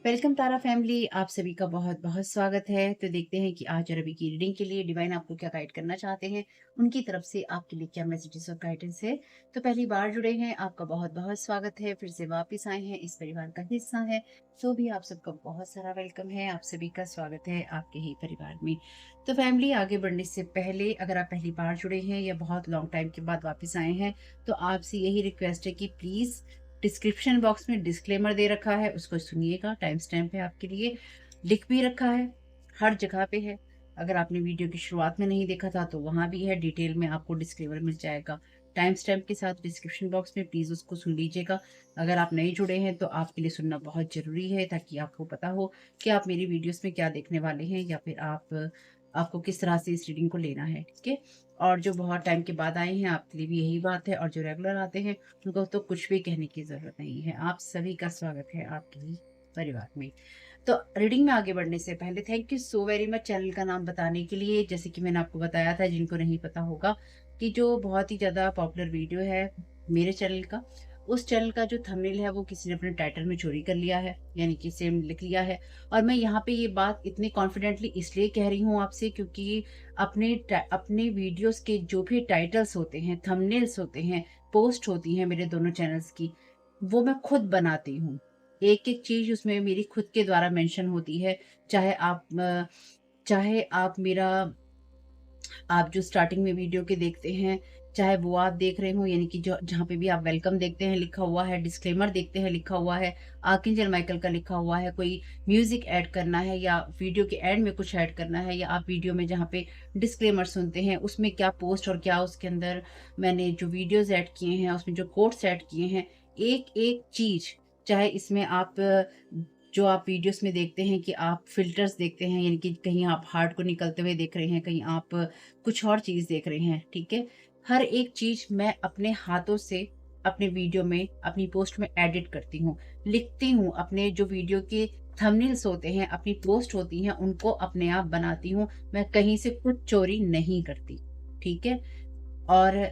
Welcome तारा family, आप सभी का बहुत बहुत स्वागत है। तो देखते हैं कि आज रवि की रीडिंग के लिए डिवाइन आपको क्या गाइड करना चाहते हैं, उनकी तरफ से आपके लिए क्या मैसेजेस और गाइडेंस है। तो पहली बार जुड़े हैं, आपका बहुत बहुत स्वागत है। फिर से वापस आए हैं, इस परिवार का हिस्सा है, तो भी आप सबका बहुत सारा वेलकम है। आप सभी का स्वागत है आपके ही परिवार में। तो फैमिली, आगे बढ़ने से पहले अगर आप पहली बार जुड़े हैं या बहुत लॉन्ग टाइम के बाद वापस आए हैं, तो आपसे यही रिक्वेस्ट है कि प्लीज डिस्क्रिप्शन बॉक्स में डिस्क्लेमर दे रखा है, उसको सुनिएगा। टाइम स्टैम्प है आपके लिए, लिख भी रखा है, हर जगह पे है। अगर आपने वीडियो की शुरुआत में नहीं देखा था तो वहां भी है, डिटेल में आपको डिस्क्लेमर मिल जाएगा टाइम स्टैम्प के साथ डिस्क्रिप्शन बॉक्स में। प्लीज उसको सुन लीजिएगा। अगर आप नए जुड़े हैं तो आपके लिए सुनना बहुत जरूरी है, ताकि आपको पता हो कि आप मेरी वीडियोस में क्या देखने वाले हैं, या फिर आपको किस तरह से इस रीडिंग को लेना है। ठीक है। और जो बहुत टाइम के बाद आए हैं, आपके लिए भी यही बात है, और जो रेगुलर आते हैं उनको तो कुछ भी कहने की जरूरत नहीं है। आप सभी का स्वागत है आपके ही परिवार में। तो रीडिंग में आगे बढ़ने से पहले thank you so very much channel का नाम बताने के लिए। जैसे कि मैंने आपको बताया था, जिनको नहीं पता होगा, कि जो बहुत ही ज़्यादा पॉपुलर वीडियो है मेरे चैनल का, उस चैनल का जो थंबनेल है वो किसी ने अपने टाइटल में चोरी कर लिया है, यानी कि सेम लिख लिया है। और मैं यहाँ पे ये बात इतनी कॉन्फिडेंटली इसलिए कह रही हूँ आपसे, क्योंकि अपने वीडियोस के जो भी टाइटल्स होते हैं, थंबनेल्स होते हैं, पोस्ट होती हैं मेरे दोनों चैनल्स की, वो मैं खुद बनाती हूँ। एक-एक चीज़ उसमें मेरी खुद के द्वारा मेंशन होती है। चाहे आप मेरा आप जो स्टार्टिंग में वीडियो के देखते हैं, चाहे वो आप देख रहे हो, यानी कि जो जहाँ पे भी आप वेलकम देखते हैं लिखा हुआ है, डिस्क्लेमर देखते हैं लिखा हुआ है, आर्कएंजल माइकल का लिखा हुआ है, कोई म्यूजिक ऐड करना है या वीडियो के एंड में कुछ ऐड करना है, या आप वीडियो में जहाँ पे डिस्क्लेमर सुनते हैं उसमें क्या पोस्ट और क्या उसके अंदर मैंने जो वीडियोज ऐड किए हैं, उसमें जो कोट्स ऐड किए हैं, एक एक चीज, चाहे इसमें जो आप वीडियोस में देखते हैं कि आप फ़िल्टर्स देखते हैं, यानी कि कहीं आप हार्ट को निकलते हुए देख रहे हैं, कहीं आप कुछ और चीज़ देख रहे हैं, ठीक है? हर एक चीज़ मैं अपने हाथों से अपने वीडियो में, अपनी पोस्ट में एडिट करती हूँ, लिखती हूँ। अपने जो वीडियो के थंबनेल्स होते हैं, अपनी पोस्ट होती हैं, उनको अपने आप बनाती हूँ। मैं कहीं से कुछ चोरी नहीं करती, ठीक है? और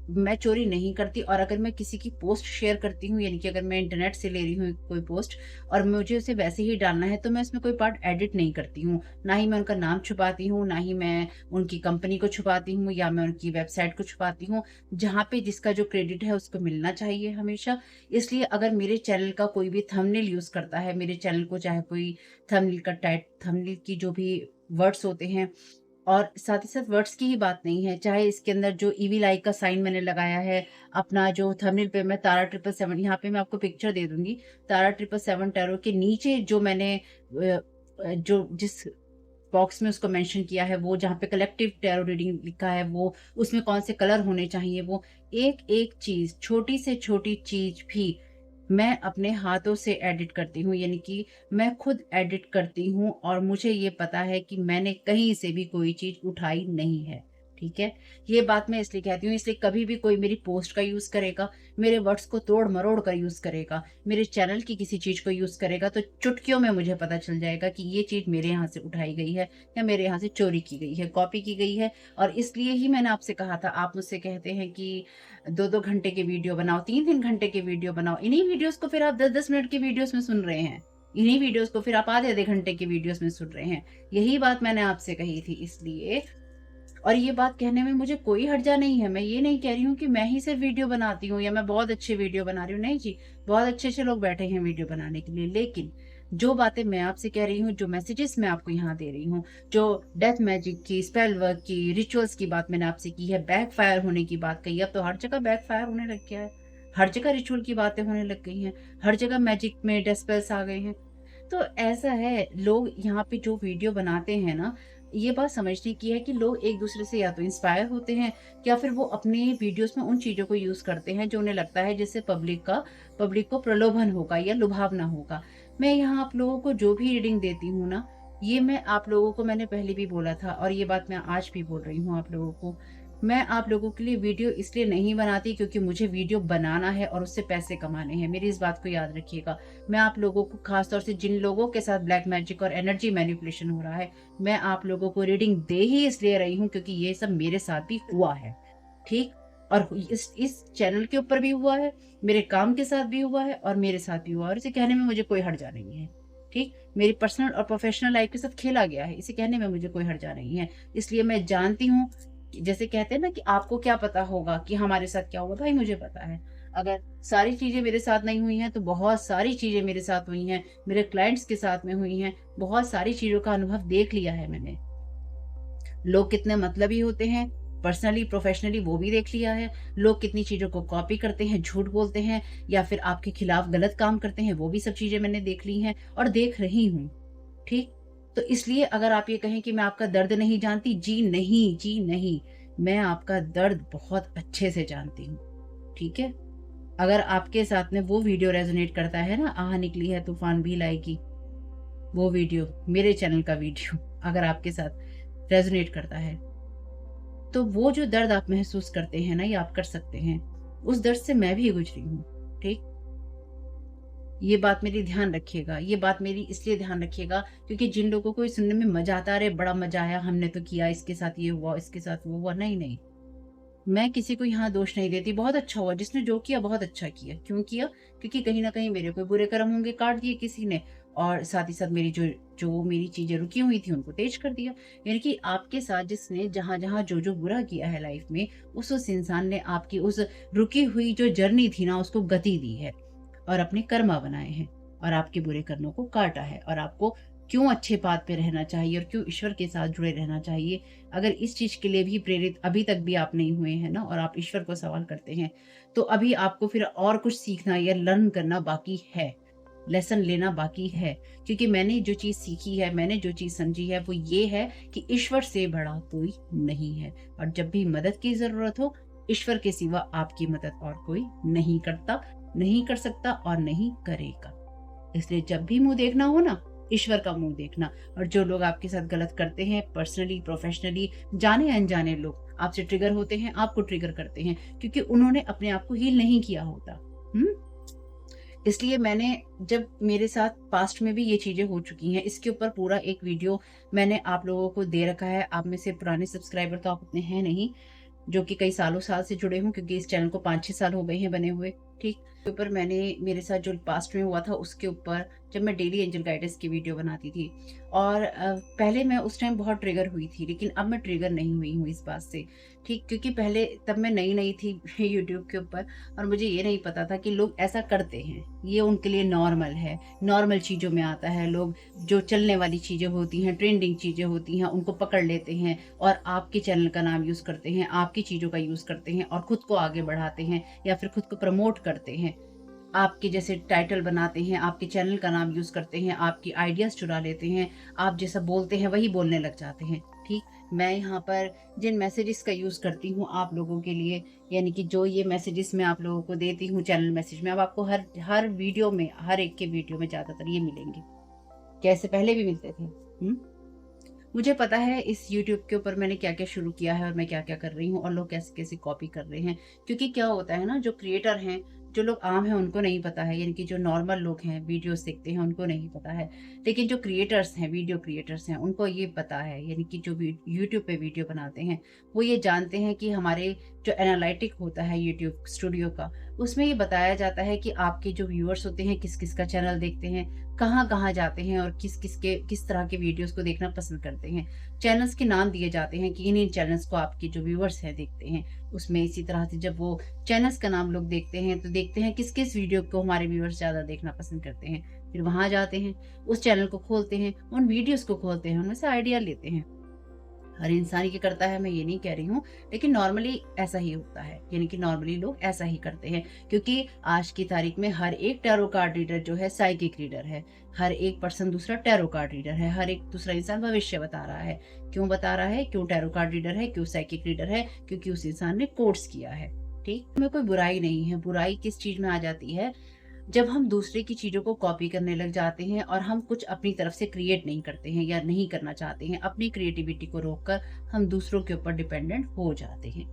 मैं चोरी नहीं करती। और अगर मैं किसी की पोस्ट शेयर करती हूँ, यानी कि अगर मैं इंटरनेट से ले रही हूँ कोई पोस्ट और मुझे उसे वैसे ही डालना है, तो मैं इसमें कोई पार्ट एडिट नहीं करती हूँ। ना ही मैं उनका नाम छुपाती हूँ, ना ही मैं उनकी कंपनी को छुपाती हूँ, या मैं उनकी वेबसाइट को छुपाती हूँ। जहाँ पे जिसका जो क्रेडिट है उसको मिलना चाहिए हमेशा। इसलिए अगर मेरे चैनल का कोई भी थंबनेल यूज़ करता है, मेरे चैनल को चाहे कोई थंबनेल की जो भी वर्ड्स होते हैं, और साथ ही साथ वर्ड्स की ही बात नहीं है, चाहे इसके अंदर जो ईविल आई का साइन मैंने लगाया है, अपना जो थंबनेल पे मैं तारा 777, यहाँ पे मैं आपको पिक्चर दे दूँगी। तारा 777 टैरो के नीचे जो मैंने जो जिस बॉक्स में उसको मेंशन किया है, वो जहाँ पे कलेक्टिव टैरो रीडिंग लिखा है, वो उसमें कौन से कलर होने चाहिए, वो एक-एक चीज़, छोटी से छोटी चीज़ भी मैं अपने हाथों से एडिट करती हूँ, यानी कि मैं खुद एडिट करती हूँ, और मुझे ये पता है कि मैंने कहीं से भी कोई चीज़ उठाई नहीं है, ठीक है? ये बात मैं इसलिए कहती हूँ, इसलिए कभी भी कोई मेरी पोस्ट का यूज़ करेगा, मेरे वर्ड्स को तोड़-मरोड़ कर यूज़ करेगा, मेरे चैनल की किसी चीज़ को यूज़ करेगा, तो चुटकियों में मुझे पता चल जाएगा कि ये चीज़ मेरे यहाँ से उठाई गई है, या मेरे यहाँ से चोरी की गई है, कॉपी की गई है। और इसलिए ही मैंने आपसे कहा था, आप मुझसे कहते हैं कि 2-2 घंटे के वीडियो बनाओ, 3-3 घंटे के वीडियो बनाओ। इन्हीं वीडियोज़ को फिर आप 10-10 मिनट के वीडियोज़ में सुन रहे हैं। इन्हीं वीडियोज़ को फिर आप आधे-आधे घंटे के वीडियोज़ में सुन रहे हैं। यही बात मैंने आपसे कही थी इसलिए। और ये बात कहने में मुझे कोई हर्जा नहीं है। मैं ये नहीं कह रही हूँ कि मैं ही सिर्फ़ वीडियो बनाती हूँ, या मैं बहुत अच्छे वीडियो बना रही हूँ। नहीं जी, बहुत अच्छे-अच्छे लोग बैठे हैं वीडियो बनाने के लिए। लेकिन जो बातें मैं आपसे कह रही हूँ, जो मैसेजेस मैं आपको यहाँ दे रही हूँ, जो डेथ मैजिक की, स्पेल वर्क की, रिचुअल्स की बात मैंने आपसे की है, बैकफ़ायर होने की बात कही है। अब तो हर जगह बैकफ़ायर होने लग गया है। हर जगह रिचुअल की बातें होने लग गई हैं। हर जगह मैजिक में डेथ स्पेल्स आ गए हैं। तो ऐसा है, लोग यहाँ पे जो वीडियो बनाते हैं ना, ये बात समझने की है कि लोग एक-दूसरे से या तो इंस्पायर होते हैं, या फिर वो अपनी वीडियोज़ में उन चीज़ों को यूज़ करते हैं जो उन्हें लगता है जिससे पब्लिक को प्रलोभन होगा या लुभावना होगा। मैं यहाँ आप लोगों को जो भी रीडिंग देती हूँ ना, ये मैं आप लोगों को मैंने पहले भी बोला था, और ये बात मैं आज भी बोल रही हूँ आप लोगों को। मैं आप लोगों के लिए वीडियो इसलिए नहीं बनाती क्योंकि मुझे वीडियो बनाना है और उससे पैसे कमाने हैं। मेरी इस बात को याद रखिएगा। मैं आप लोगों को, खास तौर से जिन लोगों के साथ ब्लैक मैजिक और एनर्जी मैनिपुलेशन हो रहा है, मैं आप लोगों को रीडिंग दे ही इसलिए रही हूँ क्योंकि ये सब मेरे साथ भी हुआ है, ठीक? और इस चैनल के ऊपर भी हुआ है, मेरे काम के साथ भी हुआ है, और मेरे साथ भी हुआ है, और इसे कहने में मुझे कोई हर्जा नहीं है। ठीक? मेरी पर्सनल और प्रोफ़ेशनल लाइफ़ के साथ खेला गया है, इसे कहने में मुझे कोई हर्जा नहीं है। इसलिए मैं जानती हूँ कि जैसे कहते हैं ना कि आपको क्या पता होगा कि हमारे साथ क्या हुआ? भाई मुझे पता है। अगर सारी चीज़ें मेरे साथ नहीं हुई हैं, तो बहुत सारी चीज़ें मेरे साथ हुई हैं, मेरे क्लाइंट्स के साथ में हुई हैं, बहुत सारी चीज़ों का अनुभव देख लिया है मैंने। लोग कितने मतलबी होते हैं, पर्सनली, प्रोफ़ेशनली वो भी देख लिया है। लोग कितनी चीज़ों को कॉपी करते हैं, झूठ बोलते हैं या फिर आपके खिलाफ गलत काम करते हैं, वो भी सब चीज़ें मैंने देख ली हैं और देख रही हूँ। ठीक? तो इसलिए अगर आप ये कहें कि मैं आपका दर्द नहीं जानती, जी नहीं, जी नहीं। मैं आपका दर्द बहुत अच्छे से जानती हूँ। ठीक है? अगर आपके साथ में वो वीडियो रेज़ोनेट करता है ना, आह निकली है तूफ़ान भी लाएगी, वो वीडियो, मेरे चैनल का वीडियो अगर आपके साथ रेज़ोनेट करता है, तो वो जो दर्द आप महसूस करते हैं ना या आप कर सकते हैं, उस दर्द से मैं भी गुज़री हूँ। ठीक? ये बात मेरी ध्यान रखिएगा, ये बात मेरी इसलिए ध्यान रखिएगा क्योंकि जिन लोगों को ये सुनने में मज़ा आता है, अरे बड़ा मज़ा आया, हमने तो किया, इसके साथ ये हुआ, इसके साथ वो हुआ। नहीं, नहीं। मैं किसी को यहाँ दोष नहीं देती, बहुत अच्छा हुआ, जिसने जो किया बहुत अच्छा किया। क्यों किया? क्योंकि कहीं न कहीं मेरे कोई बुरे कर्म होंगे, काट दिए किसी ने और साथ ही साथ मेरी जो जो मेरी चीज़ें रुकी हुई थी, उनको तेज़ कर दिया। यानी कि आपके साथ जिसने जहाँ-जहाँ, जो-जो बुरा किया है लाइफ़ में, उस इंसान ने आपकी उस रुकी हुई जो जर्नी थी ना, उसको गति दी है और अपने कर्मा बनाए हैं और आपके बुरे कर्मों को काटा है और आपको क्यों अच्छे पाथ पे रहना चाहिए और क्यों ईश्वर के साथ जुड़े रहना चाहिए। अगर इस चीज़ के लिए भी प्रेरित अभी तक भी आप नहीं हुए हैं ना और आप ईश्वर को सवाल करते हैं, तो अभी आपको फिर और कुछ सीखना या लर्न करना बाकी है, लेसन लेना बाकी है। क्योंकि मैंने जो चीज़ सीखी है, मैंने जो चीज़ समझी है, वो ये है कि ईश्वर से बड़ा कोई नहीं है और जब भी मदद की ज़रूरत हो, ईश्वर के सिवा आपकी मदद और कोई नहीं करता, नहीं कर सकता और नहीं करेगा। इसलिए जब भी मुँह देखना हो ना, ईश्वर का मुँह देखना और जो लोग आपके साथ गलत करते हैं पर्सनली, प्रोफ़ेशनली, जाने-अनजाने लोग आपसे ट्रिगर होते हैं, आपको ट्रिगर करते हैं क्योंकि उन्होंने अपने आप को हील नहीं किया होता। हुँ? इसलिए मैंने जब मेरे साथ पास्ट में भी ये चीज़ें हो चुकी हैं, इसके ऊपर पूरा एक वीडियो मैंने आप लोगों को दे रखा है। आप में से पुराने सब्सक्राइबर तो आप उतने हैं नहीं, जो कि कई सालों साल से जुड़े हों क्योंकि इस चैनल को 5-6 साल हो गए हैं बने हुए, ठीक? के ऊपर मैंने मेरे साथ जो पास्ट में हुआ था उसके ऊपर जब मैं डेली एंजल गाइडेंस की वीडियो बनाती थी और पहले मैं उस टाइम बहुत ट्रिगर हुई थी लेकिन अब मैं ट्रिगर नहीं हुई हूँ इस बात से, ठीक? क्योंकि पहले तब मैं नई-नई थी यूट्यूब के ऊपर और मुझे ये नहीं पता था कि लोग ऐसा करते हैं, ये उनके लिए नॉर्मल है, नॉर्मल चीज़ों में आता है। लोग जो चलने वाली चीज़ें होती हैं, ट्रेंडिंग चीज़ें होती हैं, उनको पकड़ लेते हैं और आपके चैनल का नाम यूज़ करते हैं, आपकी चीज़ों का यूज़ करते हैं और खुद को आगे बढ़ाते हैं या फिर खुद को प्रमोट करते हैं। आपके जैसे टाइटल बनाते हैं, आपके चैनल का नाम यूज़ करते हैं, आपकी आइडियाज़ चुरा लेते हैं, आप जैसा बोलते हैं वही बोलने लग जाते हैं, ठीक? मैं यहाँ पर जिन मैसेजेस का यूज़ करती हूँ आप लोगों के लिए, यानी कि जो ये मैसेजेस मैं आप लोगों को देती हूँ चैनल मैसेज में, अब आपको हर हर वीडियो में, हर एक के वीडियो में ज़्यादातर ये मिलेंगे। क्या इससे पहले भी मिलते थे? हुँ? मुझे पता है इस यूट्यूब के ऊपर मैंने क्या-क्या शुरू किया है और मैं क्या-क्या कर रही हूँ और लोग कैसे-कैसे कॉपी कर रहे हैं। क्योंकि क्या होता है ना जो क्रिएटर हैं, जो लोग आम हैं उनको नहीं पता है यानी कि जो नॉर्मल लोग हैं, वीडियोज़ देखते हैं उनको नहीं पता है। लेकिन जो क्रिएटर्स हैं, वीडियो क्रिएटर्स हैं उनको ये पता है यानी कि जो वी यूट्यूब पे वीडियो बनाते हैं, वो ये जानते हैं कि हमारे जो एनालिटिक होता है यूट्यूब स्टूडियो का, उसमें ये बताया जाता है कि आपके जो व्यूअर्स होते हैं किस-किस का चैनल देखते हैं, कहाँ-कहाँ जाते हैं और किस तरह के वीडियोज़ को देखना पसंद करते हैं। चैनल्स के नाम दिए जाते हैं कि इन-इन चैनल्स को आपके जो व्यूअर्स हैं देखते हैं। उसमें इसी तरह से जब वो चैनल्स का नाम लोग देखते हैं तो देखते हैं किस-किस वीडियो को हमारे व्यूअर्स ज़्यादा देखना पसंद करते हैं। फिर वहाँ जाते हैं, उस चैनल को खोलते हैं, उन वीडियोज़ को खोलते हैं, उनमें से आइडिया लेते हैं। हर इंसान ये करता है मैं ये नहीं कह रही हूँ, लेकिन नॉर्मली ऐसा ही होता है, यानी कि नॉर्मली लोग ऐसा ही करते हैं क्योंकि आज की तारीख में हर एक टैरो कार्ड रीडर जो है साइकिक रीडर है, हर एक पर्सन दूसरा टैरो कार्ड रीडर है, हर एक दूसरा इंसान भविष्य बता रहा है। क्यों बता रहा है? क्यों टैरो कार्ड रीडर है? क्यों साइकिक रीडर है? क्योंकि उस इंसान ने कोर्स किया है, ठीक? इसमें कोई बुराई नहीं है, बुराई किस चीज़ में आ जाती है जब हम दूसरे की चीज़ों को कॉपी करने लग जाते हैं और हम कुछ अपनी तरफ से क्रिएट नहीं करते हैं या नहीं करना चाहते हैं, अपनी क्रिएटिविटी को रोककर हम दूसरों के ऊपर डिपेंडेंट हो जाते हैं।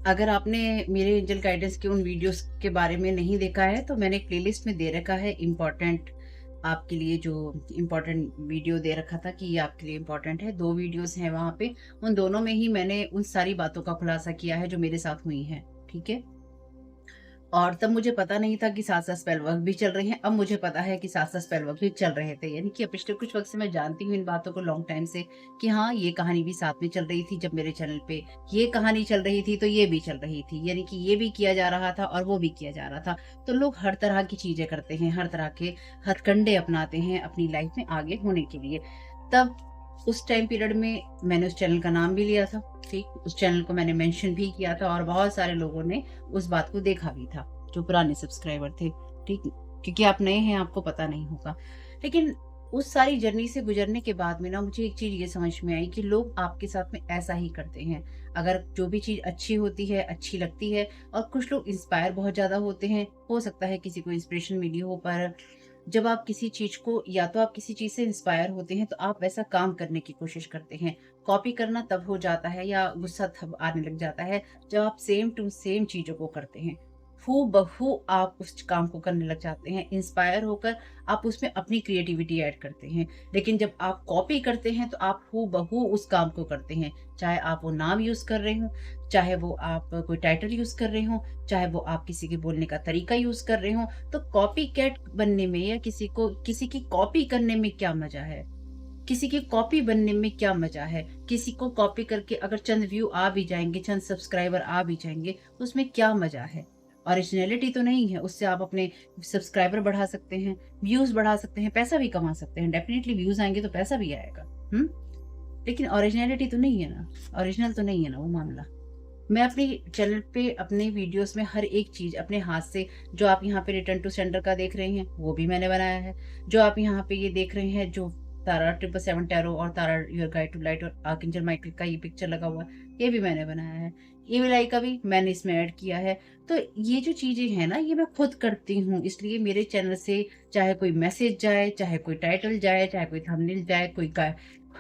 अगर आपने मेरे एंजल गाइडेंस के उन वीडियोस के बारे में नहीं देखा है, तो मैंने एक प्लेलिस्ट में दे रखा है इम्पोर्टेंट आपके लिए जो इम्पोर्टेंट वीडियो दे रखा था कि ये आपके लिए इम्पोर्टेंट है। 2 वीडियोस हैं वहाँ पे, उन दोनों में ही मैंने उन सारी बातों का खुलासा किया है जो मेरे साथ हुई हैं, ठीक है? और तब मुझे पता नहीं था कि साथ-साथ स्पेल वर्क भी चल रहे हैं। अब मुझे पता है कि साथ-साथ स्पेल वर्क भी चल रहे थे। यानी कि पिछले कुछ वक़्त से मैं जानती हूँ इन बातों को लॉन्ग टाइम से कि हाँ, ये कहानी भी साथ में चल रही थी। जब मेरे चैनल पे ये कहानी चल रही थी, तो ये भी चल रही थी। यानी कि ये भी किया जा रहा था और वो भी किया जा रहा था। तो लोग हर तरह की चीज़ें करते हैं, हर तरह के हथकंडे अपनाते हैं अपनी लाइफ़ में आगे होने के लिए। तब उस टाइम पीरियड में मैंने उस चैनल का नाम भी लिया था, ठीक? उस चैनल को मैंने मेंशन भी किया था और बहुत सारे लोगों ने उस बात को देखा भी था, जो पुराने सब्सक्राइबर थे, ठीक? क्योंकि आप नए हैं, आपको पता नहीं होगा। लेकिन उस सारी जर्नी से गुज़रने के बाद में ना मुझे एक चीज़ ये समझ में आई कि लोग आपके साथ में ऐसा ही करते हैं। अगर जो भी चीज़ अच्छी होती है, अच्छी लगती है और कुछ लोग इंस्पायर बहुत ज़्यादा होते हैं, हो सकता है किसी को इंस्पिरेशन मिली हो, पर जब आप किसी चीज़ को या तो आप किसी चीज़ से इंस्पायर होते हैं, तो आप वैसा काम करने की कोशिश करते हैं। कॉपी करना तब हो जाता है या गुस्सा तब आने लग जाता है, जब आप सेम टू सेम चीज़ों को करते हैं। हूबहू आप उस काम को करने लग जाते हैं। इंस्पायर होकर आप उसमें अपनी क्रिएटिविटी ऐड करते हैं। लेकिन जब आप कॉपी करते हैं, तो आप हूबहू उस काम को करते हैं। चाहे आप वो नाम यूज़ कर रहे हों, चाहे वो आप कोई टाइटल यूज़ कर रहे हों, चाहे वो आप किसी के बोलने का तरीका यूज़ कर रहे हों, तो कॉपी कैट बनने में या किसी की कॉपी करने में क्या मज़ा है? किसी की कॉपी बनने में क्या मज़ा है? किसी को कॉपी करके अगर चंद व्यू आ भी जाएँगे, चंद सब्सक्राइबर आ भी जाएँगे, तो उसमें क्या मज़ा है? ओरिजिनैलिटी तो नहीं है, उससे आप अपने सब्सक्राइबर बढ़ा सकते हैं, व्यूज़ बढ़ा सकते हैं, पैसा भी कमा सकते हैं। डेफ़िनिटली व्यूज़ आएँगे तो पैसा भी आएगा। हुँ? लेकिन ओरिजिनैलिटी तो नहीं है ना, ओरिजिनल तो नहीं है ना वो मामला। मैं अपनी चैनल पे अपने वीडियोस में हर एक चीज़ अपने हाथ से, जो आप यहाँ पे रिटर्न टू सेंडर का देख रहे हैं, वो भी मैंने बनाया है। जो आप यहाँ पे ये देख रहे हैं, जो तारा 777 टैरो और तारा योर गाइड टू लाइट और आर्कएंजल माइकल का ये पिक्चर लगा हुआ है, ये भी मैंने बनाया है। इविल आई का भी मैंने इसमें ऐड किया है। तो ये जो चीज़ें हैं ना, ये मैं खुद करती हूँ, इसलिए मेरे चैनल से चाहे कोई मैसेज जाए, चाहे कोई टाइटल जाए, चाहे कोई थंबनेल जाए,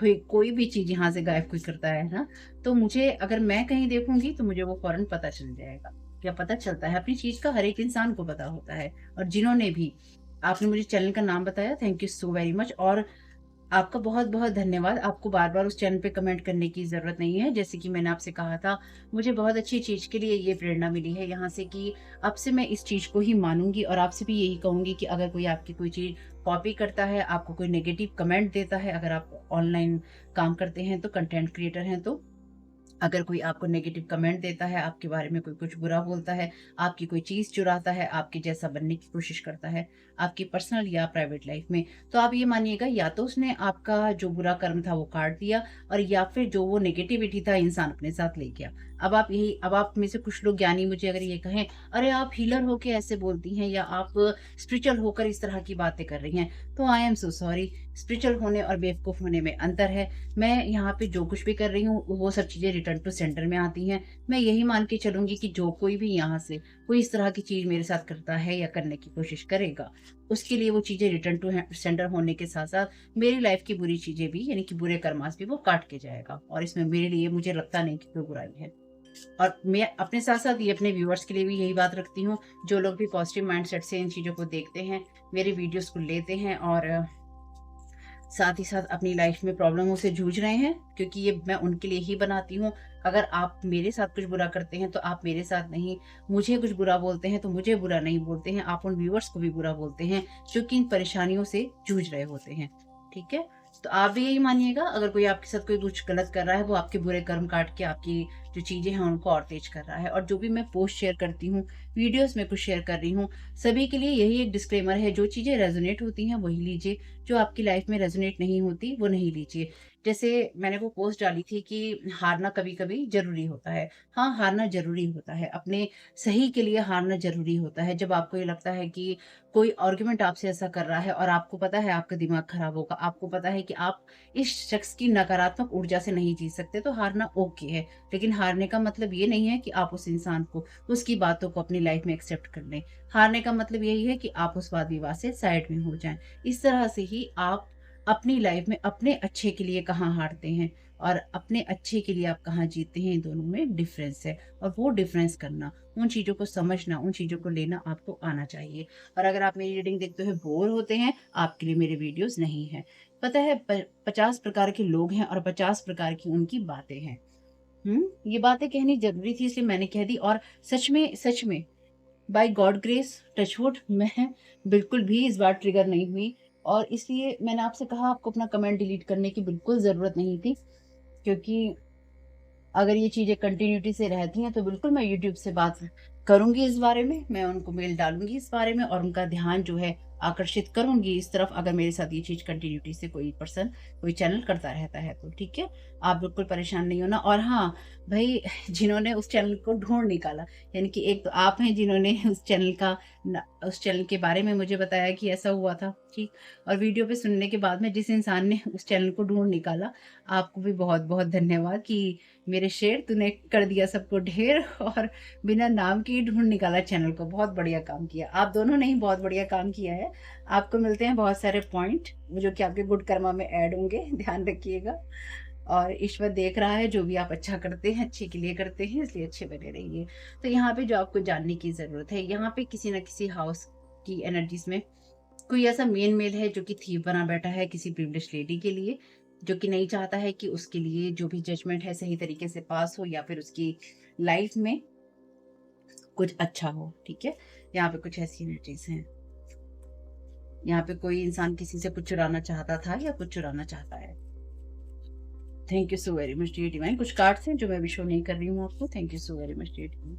कोई भी चीज़ यहाँ से गायब कोई करता है ना, तो मुझे, अगर मैं कहीं देखूँगी तो मुझे वो फ़ौरन पता चल जाएगा, या पता चलता है। अपनी चीज़ का हर एक इंसान को पता होता है। और जिन्होंने भी आपने मुझे चैनल का नाम बताया, thank you so very much. और आपका बहुत-बहुत धन्यवाद। आपको बार-बार उस चैनल पे कमेंट करने की ज़रूरत नहीं है। जैसे कि मैंने आपसे कहा था, मुझे बहुत अच्छी चीज़ के लिए ये प्रेरणा मिली है यहाँ से कि अब से मैं इस चीज़ को ही मानूँगी और आपसे भी यही कहूँगी कि अगर कोई आपकी कोई चीज़ कॉपी करता है, आपको कोई नेगेटिव कमेंट देता है, अगर आप ऑनलाइन काम करते हैं तो, कंटेंट क्रिएटर हैं तो, अगर कोई आपको नेगेटिव कमेंट देता है, आपके बारे में कोई कुछ बुरा बोलता है, आपकी कोई चीज़ चुराता है, आपके जैसा बनने की कोशिश करता है, आपकी पर्सनल या प्राइवेट लाइफ में, तो आप ये मानिएगा, या तो उसने आपका जो बुरा कर्म था वो काट दिया, और या फिर जो वो नेगेटिविटी था इंसान अपने साथ ले गया। अब आप में से कुछ लोग ज्ञानी मुझे अगर ये कहें, "अरे! आप हीलर होके ऐसे बोलती हैं या आप स्पिरिचुअल होकर इस तरह की बातें कर रही हैं।" तो I am so sorry. Spiritual होने और बेवकूफ़ होने में अंतर है। मैं यहाँ पे जो कुछ भी कर रही हूँ, वो सब चीज़ें रिटर्न टू सेंडर में आती हैं। मैं यही मान के चलूँगी कि जो कोई भी यहाँ से कोई इस तरह की चीज़ मेरे साथ करता है या करने की कोशिश करेगा, उसके लिए वो चीज़ें रिटर्न टू सेंडर होने के साथ-साथ मेरी लाइफ़ की बुरी चीज़ें भी, यानी कि बुरे कर्मास भी वो काट के जाएगा, और इसमें मेरे लिए, मुझे लगता नहीं कि कोई बुराई है। और मैं अपने साथ-साथ ये अपने व्यूअर्स के लिए भी यही बात रखती हूँ, जो लोग भी पॉज़िटिव माइंडसेट से इन चीज़ों को देखते हैं, मेरे वीडियोज़ को लेते हैं और साथ ही साथ अपनी लाइफ में प्रॉब्लमों से जूझ रहे हैं, क्योंकि ये मैं उनके लिए ही बनाती हूँ। अगर आप मेरे साथ कुछ बुरा करते हैं तो आप मेरे साथ नहीं, मुझे कुछ बुरा बोलते हैं तो मुझे बुरा नहीं बोलते हैं, आप उन व्यूअर्स को भी बुरा बोलते हैं जो कि इन परेशानियों से जूझ रहे होते हैं। ठीक है? तो आप भी यही मानिएगा, अगर कोई आपके साथ कोई कुछ गलत कर रहा है, वो आपके बुरे कर्म काट के आपकी जो चीज़ें हैं उनको और तेज कर रहा है। और जो भी मैं पोस्ट शेयर करती हूँ, वीडियोज़ में कुछ शेयर कर रही हूँ, सभी के लिए यही एक डिस्क्लेमर है, जो चीज़ें रेज़ोनेट होती हैं वही लीजिए, जो आपकी लाइफ में रेज़ोनेट नहीं होती वो नहीं लीजिए। जैसे मैंने वो पोस्ट डाली थी कि हारना कभी-कभी ज़रूरी होता है। हाँ, हारना ज़रूरी होता है, अपने सही के लिए हारना ज़रूरी होता है। जब आपको ये लगता है कि कोई आर्गुमेंट आपसे ऐसा कर रहा है और आपको पता है आपका दिमाग खराब होगा, आपको पता है कि आप इस शख्स की नकारात्मक ऊर्जा से नहीं जी सकते, तो हारना ओके है। लेकिन हारने का मतलब ये नहीं है कि आप उस इंसान को, उसकी बातों को अपनी लाइफ में एक्सेप्ट कर लें। हारने का मतलब यही है कि आप उस वाद-विवाद से साइड में हो जाएँ। इस तरह से ही आप अपनी लाइफ में अपने अच्छे के लिए कहाँ हारते हैं और अपने अच्छे के लिए आप कहाँ जीतते हैं, इन दोनों में डिफ़रेंस है। और वो डिफ़रेंस करना, उन चीज़ों को समझना, उन चीज़ों को लेना आपको आना चाहिए। और अगर आप मेरी रीडिंग देखते हुए बोर होते हैं, आपके लिए मेरे वीडियोज़ नहीं हैं। पता है, प 50 प्रकार के लोग हैं और 50 प्रकार की उनकी बातें हैं। ये बातें कहनी ज़रूरी थी, इसलिए मैंने कह दी। और सच में बाय गॉड ग्रेस टचवुड मैं बिल्कुल भी इस बार ट्रिगर नहीं हुई, और इसलिए मैंने आपसे कहा आपको अपना कमेंट डिलीट करने की बिल्कुल ज़रूरत नहीं थी, क्योंकि अगर ये चीज़ें कंटिन्यूटी से रहती हैं तो बिल्कुल मैं यूट्यूब से बात करूँगी इस बारे में, मैं उनको मेल डालूँगी इस बारे में और उनका ध्यान जो है आकर्षित करूँगी इस तरफ, अगर मेरे साथ ये चीज़ कंटिन्यूटी से कोई पर्सन, कोई चैनल करता रहता है तो, ठीक है? आप बिल्कुल परेशान नहीं होना। और हाँ, भई जिन्होंने उस चैनल को ढूँढ निकाला, यानी कि एक तो आप हैं जिन्होंने उस चैनल के बारे में मुझे बताया कि ऐसा हुआ था, ठीक? और वीडियो पे सुनने के बाद में जिस इंसान ने उस चैनल को ढूँढ निकाला, आपको भी बहुत-बहुत धन्यवाद कि मेरे शेर तूने कर दिया सबको ढेर और बिना नाम के ही ढूँढ निकाला चैनल को, बहुत बढ़िया काम किया। आप दोनों ने ही बहुत बढ़िया काम किया है। आपको मिलते हैं बहुत सारे पॉइंट जो कि आपके गुड कर्मा में ऐड होंगे, ध्यान रखिएगा। और ईश्वर देख रहा है जो भी आप अच्छा करते हैं, अच्छे के लिए करते हैं, इसलिए अच्छे बने रहिए। तो यहाँ पे जो आपको जानने की ज़रूरत है, यहाँ पे किसी न किसी हाउस की एनर्जीज़ में कोई ऐसा मेल है जो कि थीव बना बैठा है किसी प्रिविलेज्ड लेडी के लिए, जो कि नहीं चाहता है कि उसके लिए जो भी जजमेंट है सही तरीके से पास हो या फिर उसकी लाइफ में कुछ अच्छा हो, ठीक है? यहाँ पे कुछ ऐसी एनर्जीज़ हैं। यहाँ पे कोई इंसान किसी से कुछ चुराना चाहता था या कुछ चुराना चाहता है। Thank you so very much dear divine. कुछ कार्ड्स हैं जो मैं अभी शो नहीं कर रही हूँ आपको। Thank you so very much dear divine.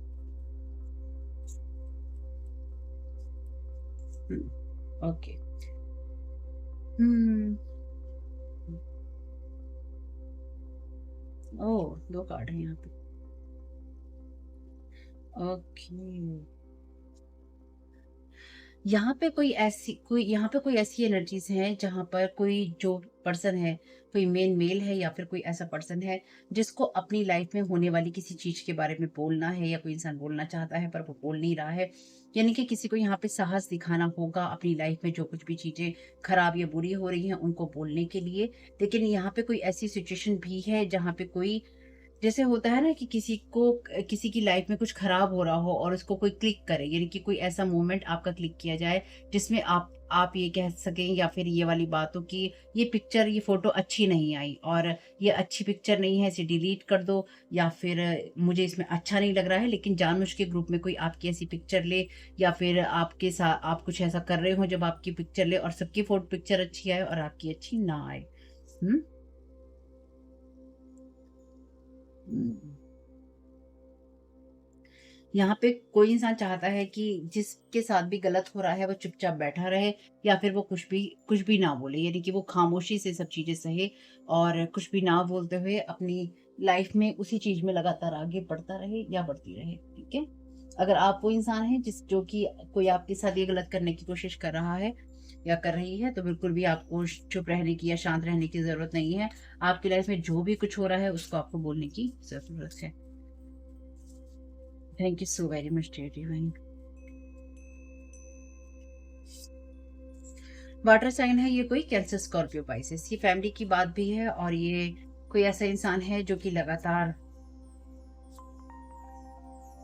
Okay. हुँ। ओह! 2 कार्ड हैं यहाँ पे। ओके। यहाँ पे कोई ऐसी एनर्जीज़ हैं जहाँ पर कोई जो पर्सन है, कोई मेल है या फिर कोई ऐसा पर्सन है जिसको अपनी लाइफ में होने वाली किसी चीज़ के बारे में बोलना है, या कोई इंसान बोलना चाहता है पर वो बोल नहीं रहा है। यानी कि किसी को यहाँ पे साहस दिखाना होगा अपनी लाइफ में जो कुछ भी चीज़ें खराब या बुरी हो रही हैं उनको बोलने के लिए। लेकिन यहाँ पे कोई ऐसी सिचुएशन भी है जहाँ पे कोई, जैसे होता है ना कि किसी की लाइफ में कुछ खराब हो रहा हो और उसको कोई क्लिक करे, यानी कि कोई ऐसा मोमेंट आपका क्लिक किया जाए जिसमें आप ये कह सकें या फिर ये वाली बात हो कि ये पिक्चर, ये फोटो अच्छी नहीं आई और ये अच्छी पिक्चर नहीं है, इसे डिलीट कर दो, या फिर मुझे इसमें अच्छा नहीं लग रहा है, लेकिन जानबूझ के ग्रुप में कोई आपकी ऐसी पिक्चर ले, या फिर आपके साथ आप कुछ ऐसा कर रहे हो जब आपकी पिक्चर ले और सबकी फोटो पिक्चर अच्छी आए और आपकी अच्छी ना आए। हम्म। हम्म। यहाँ पे कोई इंसान चाहता है कि जिसके साथ भी गलत हो रहा है वो चुपचाप बैठा रहे, या फिर वो कुछ भी ना बोले, यानी कि वो खामोशी से सब चीज़ें सहे और कुछ भी ना बोलते हुए अपनी लाइफ में उसी चीज़ में लगातार आगे बढ़ता रहे या बढ़ती रहे, ठीक है? अगर आप वो इंसान हैं जो कि कोई आपके साथ ये गलत करने की कोशिश कर रहा है या कर रही है, तो बिल्कुल भी आपको चुप रहने की या शांत रहने की ज़रूरत नहीं है। आपकी लाइफ में जो भी कुछ हो रहा है उसको आपको बोलने की ज़रूरत है। Thank you so very much dear divine. Water sign है ये कोई कैंसर, स्कॉर्पियो, पाइसेस, ये फैमिली की बात भी है और ये कोई ऐसा इंसान है जो कि लगातार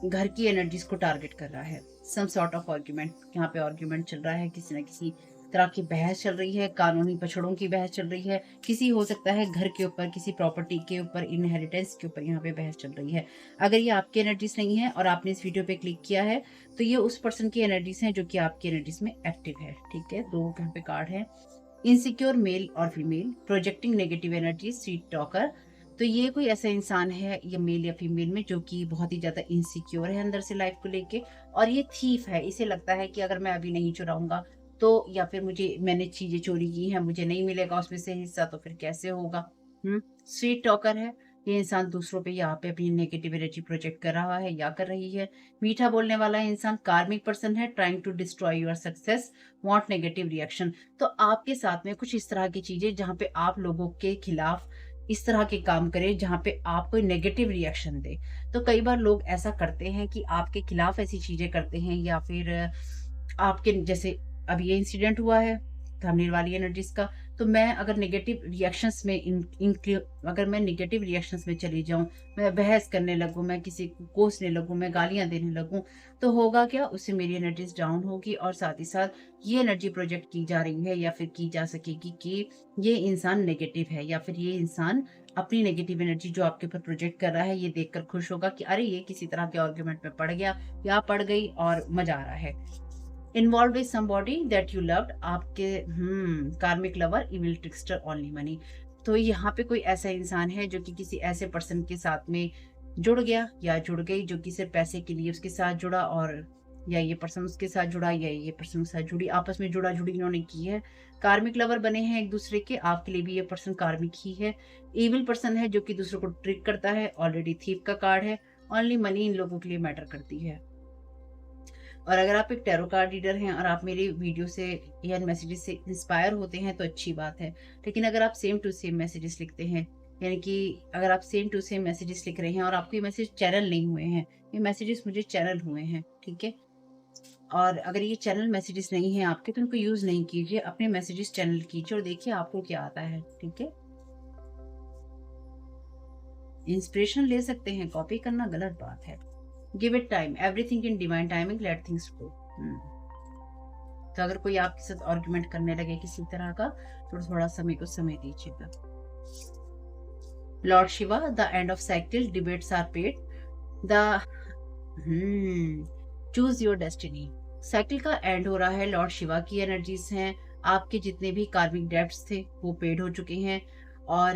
घर की एनर्जीज को टारगेट कर रहा है। सम सॉर्ट ऑफ आर्ग्यूमेंट, यहाँ पे आर्ग्यूमेंट चल रहा है, किसी ना किसी तरह की बहस चल रही है, कानूनी पछड़ों की बहस चल रही है, किसी हो सकता है घर के ऊपर, किसी प्रॉपर्टी के ऊपर, इनहेरिटेंस के ऊपर यहाँ पे बहस चल रही है। अगर ये आपकी एनर्जीज नहीं है और आपने इस वीडियो पे क्लिक किया है तो ये उस पर्सन की एनर्जीज हैं जो कि आपकी एनर्जीज में एक्टिव है, ठीक है? 2 यहाँ पे कार्ड है। इनसिक्योर मेल और female, projecting negative energy, sweet talker. तो ये कोई ऐसा इंसान है या मेल या फीमेल में जो कि बहुत ही ज़्यादा इनसिक्योर है अंदर से लाइफ को लेके, और ये थीफ है। इसे लगता है कि अगर मैं अभी नहीं चुराऊँगा तो, या फिर मैंने चीज़ें चोरी की हैं, मुझे नहीं मिलेगा उसमें से हिस्सा, तो फिर कैसे होगा? हुँ? स्वीट टॉकर है। ये इंसान दूसरों पे यहाँ पे अपनी नेगेटिव एनर्जी प्रोजेक्ट कर रहा है या कर रही है। मीठा बोलने वाला इंसान कार्मिक पर्सन है, trying to destroy your success, want negative reaction. तो आपके साथ में कुछ इस तरह की चीज़ें जहाँ पे आप लोगों के खिलाफ इस तरह के काम करें जहाँ पे आप कोई नेगेटिव रिएक्शन दें। तो कई बार लोग ऐसा करते हैं कि आपके खिलाफ ऐसी चीज़ें करते हैं, या फिर आपके जैसे अब ये इंसिडेंट हुआ है थंबनेल वाली एनर्जीज़ का, तो मैं अगर नेगेटिव रिएक्शंस में इन इंक्लू अगर मैं नेगेटिव रिएक्शंस में चली जाऊँ, मैं बहस करने लगूँ, मैं किसी को कोसने लगूँ, मैं गालियाँ देने लगूँ, तो होगा क्या? उससे मेरी एनर्जीज़ डाउन होगी और साथ ही साथ ये एनर्जी प्रोजेक्ट की जा रही है या फिर की जा सकेगी कि ये इंसान नेगेटिव है या फिर ये इंसान अपनी नेगेटिव एनर्जी जो आपके ऊपर प्रोजेक्ट कर रहा है, ये देखकर खुश होगा कि अरे ये किसी तरह के आर्गुमेंट में पड़ गया या पड़ गई और मजा आ रहा है। Involve with somebody that you loved, आपके कार्मिक लवर, इविल ट्रिकस्टर, ओनली मनी। तो यहाँ पे कोई ऐसा इंसान है जो कि किसी ऐसे पर्सन के साथ में जुड़ गया या जुड़ गई जो कि सिर्फ पैसे के लिए उसके साथ जुड़ा, और या ये पर्सन उसके साथ जुड़ा या ये पर्सन उसके साथ जुड़ी, आपस में जुड़ा जुड़ी इन्होंने की है। कार्मिक लवर बने हैं एक दूसरे के, आपके लिए भी ये पर्सन कार्मिक ही है। इविल पर्सन है जो कि दूसरों को ट्रिक करता है, ऑलरेडी थीप का कार्ड है। ओनली मनी इन लोगों के लिए मैटर करती है। और अगर आप एक टैरो कार्ड रीडर हैं और आप मेरी वीडियो से या मैसेजेस से इंस्पायर होते हैं तो अच्छी बात है। लेकिन अगर आप सेम टू सेम मैसेजेस लिखते हैं, यानी कि अगर आप सेम टू सेम मैसेजेस लिख रहे हैं और आपको ये मैसेज चैनल नहीं हुए हैं, ये मैसेजेस मुझे चैनल हुए हैं, ठीक है। और अगर ये चैनल मैसेजेस नहीं है आपके तो उनको यूज नहीं कीजिए, अपने मैसेजेस चैनल कीजिए और देखिए आपको क्या आता है, ठीक है। इंस्पिरेशन ले सकते हैं, कॉपी करना गलत बात है। Give it time, everything in divine timing, let things go. तो अगर कोई आपके साथ आर्गुमेंट करने लगे किसी तरह का, तो थोड़ा समय को समय दीजिएगा। Lord Shiva, the end of cycle, debates are paid, the choose your destiny. Cycle का एंड हो रहा है, लॉर्ड शिवा की एनर्जीज हैं, आपके जितने भी कार्मिक डेब्ट्स थे वो पेड हो चुके हैं। और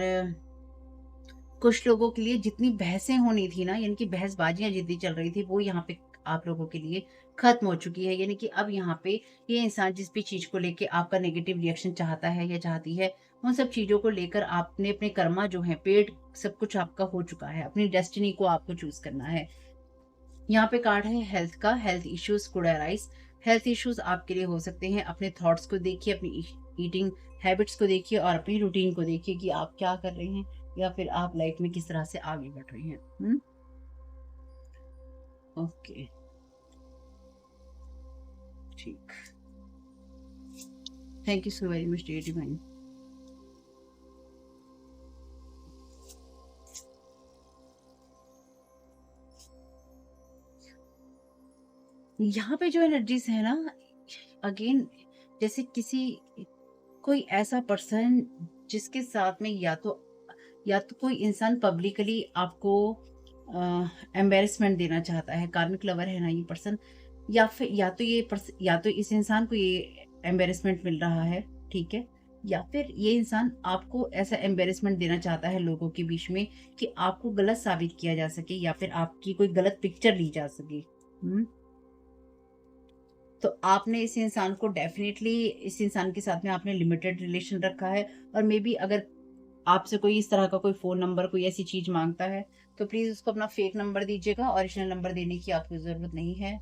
कुछ लोगों के लिए जितनी बहसें होनी थी ना, यानी कि बहसबाजियां जितनी चल रही थी, वो यहाँ पे आप लोगों के लिए खत्म हो चुकी है। यानी कि अब यहाँ पे ये इंसान जिस भी चीज को लेके आपका नेगेटिव रिएक्शन चाहता है या चाहती है, उन सब चीजों को लेकर आपने अपने कर्मा जो है पेड, सब कुछ आपका हो चुका है। अपनी डेस्टिनी को आपको चूज करना है। यहाँ पे कार्ड है हेल्थ का, health issues could arise. Health issues आपके लिए हो सकते हैं। अपने थॉट्स को देखिए, अपनी ईटिंग हैबिट्स को देखिए और अपनी रूटीन को देखिए कि आप क्या कर रहे हैं या फिर आप लाइफ में किस तरह से आगे बढ़ रहे हैं। ओके, ठीक। Thank you so very much dear divine. यहाँ पे जो एनर्जीज है ना, अगेन जैसे किसी कोई ऐसा पर्सन जिसके साथ में या तो कोई इंसान पब्लिकली आपको एम्बेरसमेंट देना चाहता है, कार्मिक लवर है ना ये पर्सन, या फिर या तो इस इंसान को ये एम्बेरसमेंट मिल रहा है, ठीक है। या फिर ये इंसान आपको ऐसा एम्बेरसमेंट देना चाहता है लोगों के बीच में कि आपको गलत साबित किया जा सके या फिर आपकी कोई गलत पिक्चर ली जा सके। तो आपने इस इंसान को डेफिनेटली, इस इंसान के साथ में आपने लिमिटेड रिलेशन रखा है। और मे बी अगर आपसे कोई इस तरह का कोई फोन नंबर, कोई ऐसी चीज मांगता है तो प्लीज उसको अपना फेक नंबर दीजिएगा, ओरिजिनल नंबर देने की आपको जरूरत नहीं है।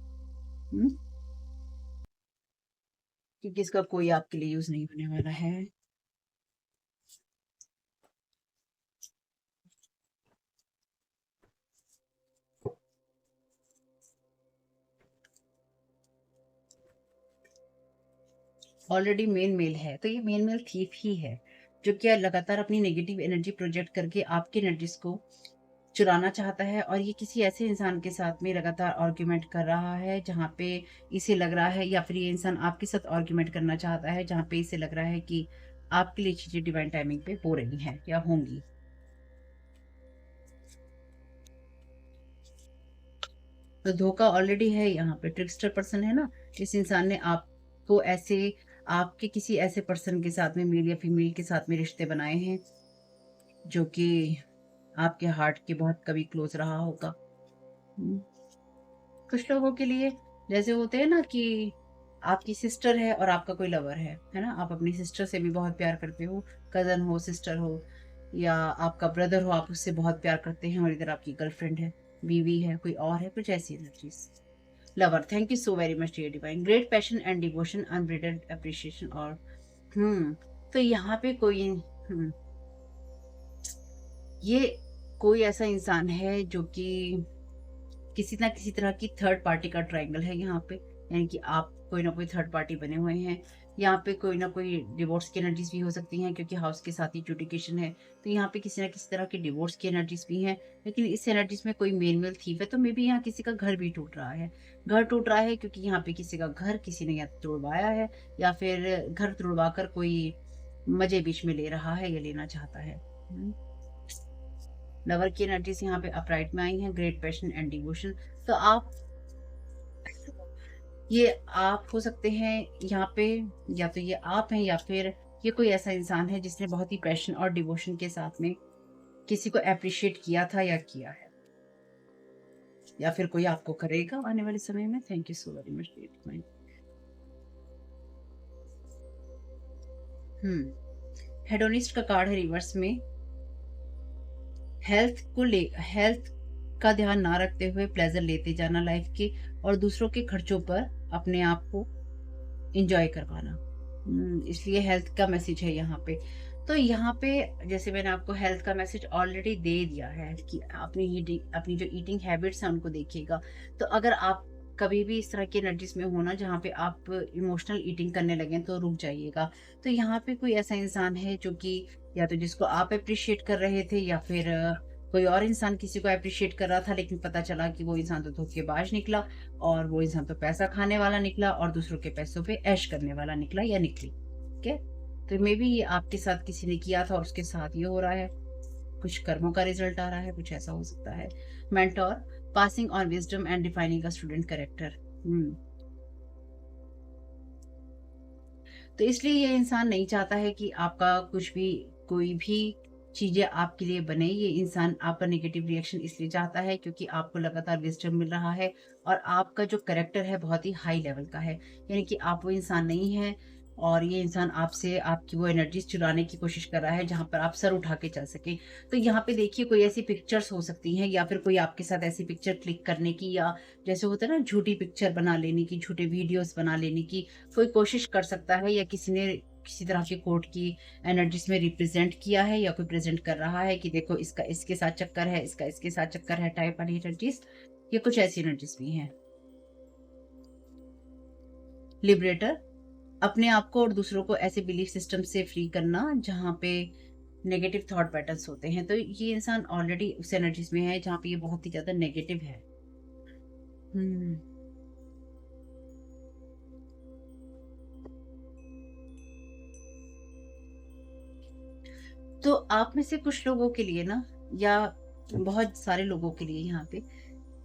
क्योंकि इसका कोई आपके लिए यूज नहीं होने वाला है। ऑलरेडी मेन मेल है, तो ये मेन मेल थीफ ही है जो कि लगातार अपनी नेगेटिव एनर्जी प्रोजेक्ट करके आपकी एनर्जीज को चुराना चाहता है। और ये किसी ऐसे इंसान के साथ में लगातार आर्ग्यूमेंट कर रहा है जहाँ पे इसे लग रहा है, या फिर ये इंसान आपके साथ आर्ग्यूमेंट करना चाहता है जहाँ पे इसे लग रहा है कि आपके लिए चीजें डिवाइन टाइमिंग पे हो रही हैं या होंगी। तो धोखा ऑलरेडी है, यहाँ पे ट्रिकस्टर पर्सन है ना, इस इंसान ने आपको ऐसे, आपके किसी ऐसे पर्सन के साथ में, मेल या फीमेल के साथ में रिश्ते बनाए हैं जो कि आपके हार्ट के बहुत कभी क्लोज रहा होगा। कुछ लोगों के लिए जैसे होते हैं ना कि आपकी सिस्टर है और आपका कोई लवर है ना, आप अपनी सिस्टर से भी बहुत प्यार करते हो, कजन हो, सिस्टर हो, या आपका ब्रदर हो, आप उससे बहुत प्यार करते हैं, और इधर आपकी गर्लफ्रेंड है, बीवी है, कोई और है, कुछ ऐसी energies. Lover, thank you so very much dear divine. Great passion and devotion, unbridled appreciation. और तो यहाँ पे कोई ये कोई ऐसा इंसान है जो कि किसी ना किसी तरह की थर्ड पार्टी का ट्रायंगल है यहाँ पे, यानी कि आप कोई ना कोई थर्ड पार्टी बने हुए हैं। यहाँ पे कोई ना कोई डिवोर्स की एनर्जीज भी हो सकती हैं क्योंकि हाउस के साथ ही जुडिकेशन है, तो यहाँ पे किसी ना किसी तरह की डिवोर्स की एनर्जीज भी हैं। लेकिन इस एनर्जीज में कोई मेल मेल थीफ है, तो मे बी यहाँ किसी का घर भी टूट रहा है। घर टूट रहा है क्योंकि यहाँ पे किसी का घर किसी ने या तोड़वाया है, या फिर घर तोड़वा कर कोई मजे बीच में ले रहा है या लेना चाहता है। लवर की एनर्जीज यहाँ पे अपराइट में आई हैं, ग्रेट पैशन एंड डिवोशन। तो आप, ये आप हो सकते हैं यहाँ पे, या तो ये आप हैं या फिर ये कोई ऐसा इंसान है जिसने बहुत ही पैशन और डिवोशन के साथ में किसी को अप्रिशिएट किया था या किया है, या फिर कोई आपको करेगा आने वाले समय में। Thank you so very much. Hedonist का कार्ड है रिवर्स में। हेल्थ का ध्यान ना रखते हुए प्लेजर लेते जाना लाइफ के, और दूसरों के खर्चों पर अपने आप को एंजॉय करवाना। इसलिए हेल्थ का मैसेज है यहाँ पे। तो यहाँ पे जैसे मैंने आपको हेल्थ का मैसेज ऑलरेडी दे दिया है कि अपनी जो ईटिंग हैबिट्स हैं उनको देखिएगा। तो अगर आप कभी भी इस तरह की एनर्जीज में हो ना जहाँ पे आप इमोशनल ईटिंग करने लगे तो रुक जाइएगा। तो यहाँ पे कोई ऐसा इंसान है जो कि या तो जिसको आप अप्रिशिएट कर रहे थे, या फिर कोई और इंसान किसी को अप्रिशिएट कर रहा था, लेकिन पता चला कि वो इंसान तो धोखेबाज निकला, और वो इंसान तो पैसा खाने वाला निकला और दूसरों के पैसों पे ऐश करने वाला निकला या निकली। ठीक है, तो मे बी ये आपके साथ किसी ने किया था और उसके साथ ये हो रहा है, कुछ कर्मों का रिजल्ट आ रहा है, कुछ ऐसा हो सकता है। Mentor, passing on wisdom and defining a student character. तो इसलिए ये इंसान नहीं चाहता है कि आपका कुछ भी, कोई भी चीजें आपके लिए बने। ये इंसान आपका नेगेटिव रिएक्शन इसलिए चाहता है क्योंकि आपको लगातार विजडम मिल रहा है, और आपका जो कैरेक्टर है बहुत ही हाई लेवल का है, यानी कि आप वो इंसान नहीं है, और ये इंसान आपसे आपकी वो एनर्जीज चुराने की कोशिश कर रहा है जहां पर आप सर उठा के चल सके। तो यहाँ पे देखिए कोई ऐसी पिक्चर्स हो सकती हैं, या फिर कोई आपके साथ ऐसी पिक्चर क्लिक करने की, या जैसे होता है ना झूठी पिक्चर बना लेने की, झूठे वीडियोस बना लेने की कोई कोशिश कर सकता है, या किसी ने किसी तरह के कोर्ट की एनर्जीज में रिप्रेजेंट किया है, या कोई प्रेजेंट कर रहा है कि देखो इसका इसके साथ चक्कर है, इसका इसके साथ चक्कर है, टाइप वाली एनर्जीज। ये कुछ ऐसी एनर्जीज भी हैं। लिबरेटर, अपने आप को और दूसरों को ऐसे बिलीफ सिस्टम से फ्री करना जहाँ पे नेगेटिव थॉट पैटर्न्स होते हैं। तो ये इंसान ऑलरेडी उस एनर्जीज में है जहाँ पे ये बहुत ही ज्यादा नेगेटिव है। हम्म तो आप में से कुछ लोगों के लिए ना, या बहुत सारे लोगों के लिए यहाँ पे,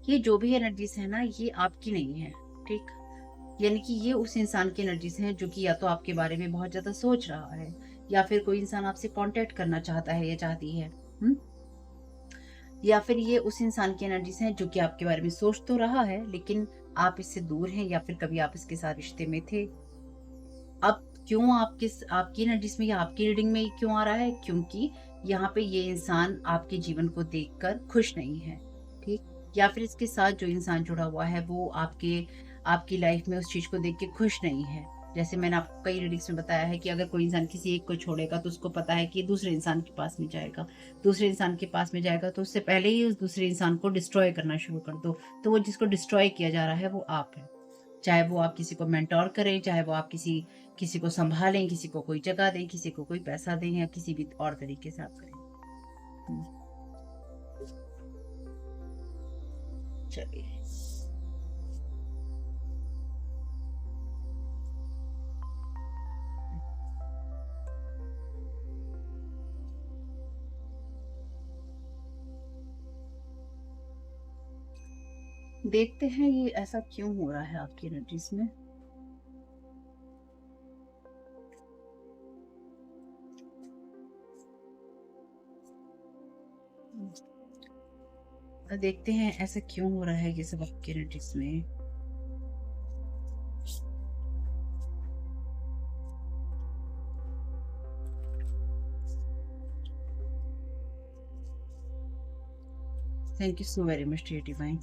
ये जो भी एनर्जीज है ना ये आपकी नहीं है। ठीक, यानी कि ये उस इंसान की एनर्जीज हैं जो कि या तो आपके बारे में बहुत ज्यादा सोच रहा है, या फिर कोई इंसान आपसे कांटेक्ट करना चाहता है या चाहती है। या फिर ये उस इंसान की एनर्जीज हैं जो कि आपके बारे में सोच तो रहा है, लेकिन आप इससे दूर हैं, या फिर कभी आप इसके साथ रिश्ते में थे। अब क्यों आपकी एनर्जीज में या आपकी रीडिंग में क्यों आ रहा है, क्योंकि यहाँ पे ये इंसान आपके जीवन को देखकर खुश नहीं है। ठीक, या फिर इसके साथ जो इंसान जुड़ा हुआ है वो आपकी लाइफ में उस चीज को देख के खुश नहीं है। जैसे मैंने आपको कई रीडिंग्स में बताया है कि अगर कोई इंसान किसी एक को छोड़ेगा तो उसको पता है कि दूसरे इंसान के पास में जाएगा, दूसरे इंसान के पास में जाएगा, तो उससे पहले ही उस दूसरे इंसान को डिस्ट्रॉय करना शुरू कर दो। तो वो जिसको डिस्ट्रॉय किया जा रहा है वो आप है। चाहे वो आप किसी को मेंटोर करें, चाहे वो आप किसी किसी को संभालें, किसी को कोई जगह दें, किसी को कोई पैसा दें, या किसी भी और तरीके से आप करें। हम्म, चलिए देखते हैं ये ऐसा क्यों हो रहा है आपकी एनर्जीज में। देखते हैं ऐसा क्यों हो रहा है ये सब आपकी एनर्जीज में। Thank you so very much dear divine.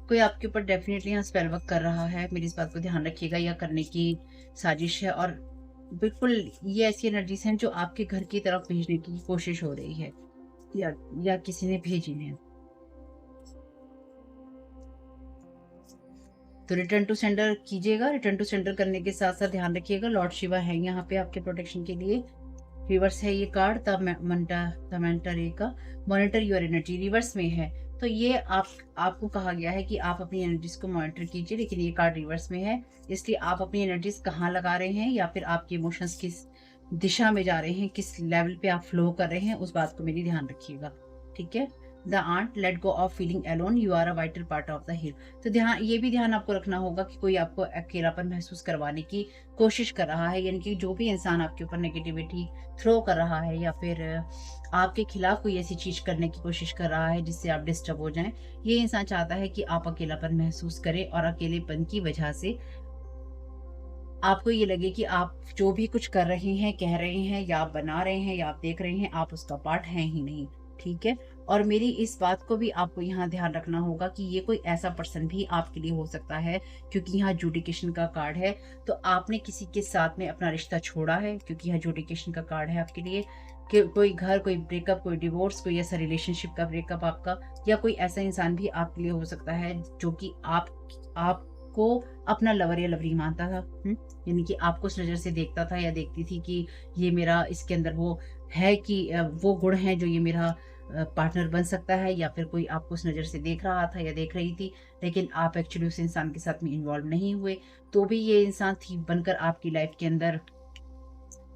कोई आपके ऊपर डेफिनेटली यहाँ स्पेल वर्क कर रहा है, मेरी इस बात को ध्यान रखिएगा, या करने की साजिश है। और बिल्कुल ये ऐसी एनर्जीज हैं जो आपके घर की तरफ भेजने की कोशिश हो रही है, या किसी ने भेजी है। तो रिटर्न टू सेंडर कीजिएगा। रिटर्न टू सेंडर करने के साथ साथ ध्यान रखिएगा लॉर्ड शिवा है यहाँ पे आपके प्रोटेक्शन के लिए। रिवर्स है ये कार्ड, तमेंटरे का मॉनिटर योर एनर्जी रिवर्स में है। तो ये आपको कहा गया है कि आप अपनी एनर्जीज को मॉनिटर कीजिए, लेकिन ये कार्ड रिवर्स में है, इसलिए आप अपनी एनर्जीज कहाँ लगा रहे हैं, या फिर आपके इमोशंस किस दिशा में जा रहे हैं, किस लेवल पे आप फ्लो कर रहे हैं, उस बात को मेरी ध्यान रखिएगा। ठीक है, the ant let go of feeling alone, you are a vital part of the hill. तो ध्यान, ये भी ध्यान आपको रखना होगा कि कोई आपको अकेलापन महसूस करवाने की कोशिश कर रहा है, यानी कि जो भी इंसान आपके ऊपर नेगेटिविटी थ्रो कर रहा है या फिर आपके खिलाफ कोई ऐसी चीज करने की कोशिश कर रहा है जिससे आप डिस्टर्ब हो जाएं, ये इंसान चाहता है कि आप अकेलापन महसूस करें और अकेलेपन की वजह से आपको ये लगे कि आप जो भी कुछ कर रहे हैं, कह रहे हैं या आप बना रहे हैं या आप देख रहे हैं, आप उसका पार्ट हैं ही नहीं, ठीक है? और मेरी इस बात को भी आपको यहाँ ध्यान रखना होगा कि ये कोई ऐसा पर्सन भी आपके लिए हो सकता है, क्योंकि यहाँ जुडिकेशन का कार्ड है, तो आपने किसी के साथ में अपना रिश्ता छोड़ा है, क्योंकि यहाँ जुडिकेशन का कार्ड है आपके लिए, कि कोई घर, कोई ब्रेकअप, कोई डिवोर्स, कोई ऐसा रिलेशनशिप का ब्रेकअप आपका, या कोई ऐसा इंसान भी आपके लिए हो सकता है जो कि आपको अपना लवर या लवरी मानता था, यानी कि आपको उस नज़र से देखता था या देखती थी कि ये मेरा, इसके अंदर वो है कि वो गुण हैं जो ये मेरा पार्टनर बन सकता है, या फिर कोई आपको उस नज़र से देख रहा था या देख रही थी, लेकिन आप एक्चुअली उस इंसान के साथ में इन्वॉल्व नहीं हुए, तो भी ये इंसान थी बनकर आपकी लाइफ के अंदर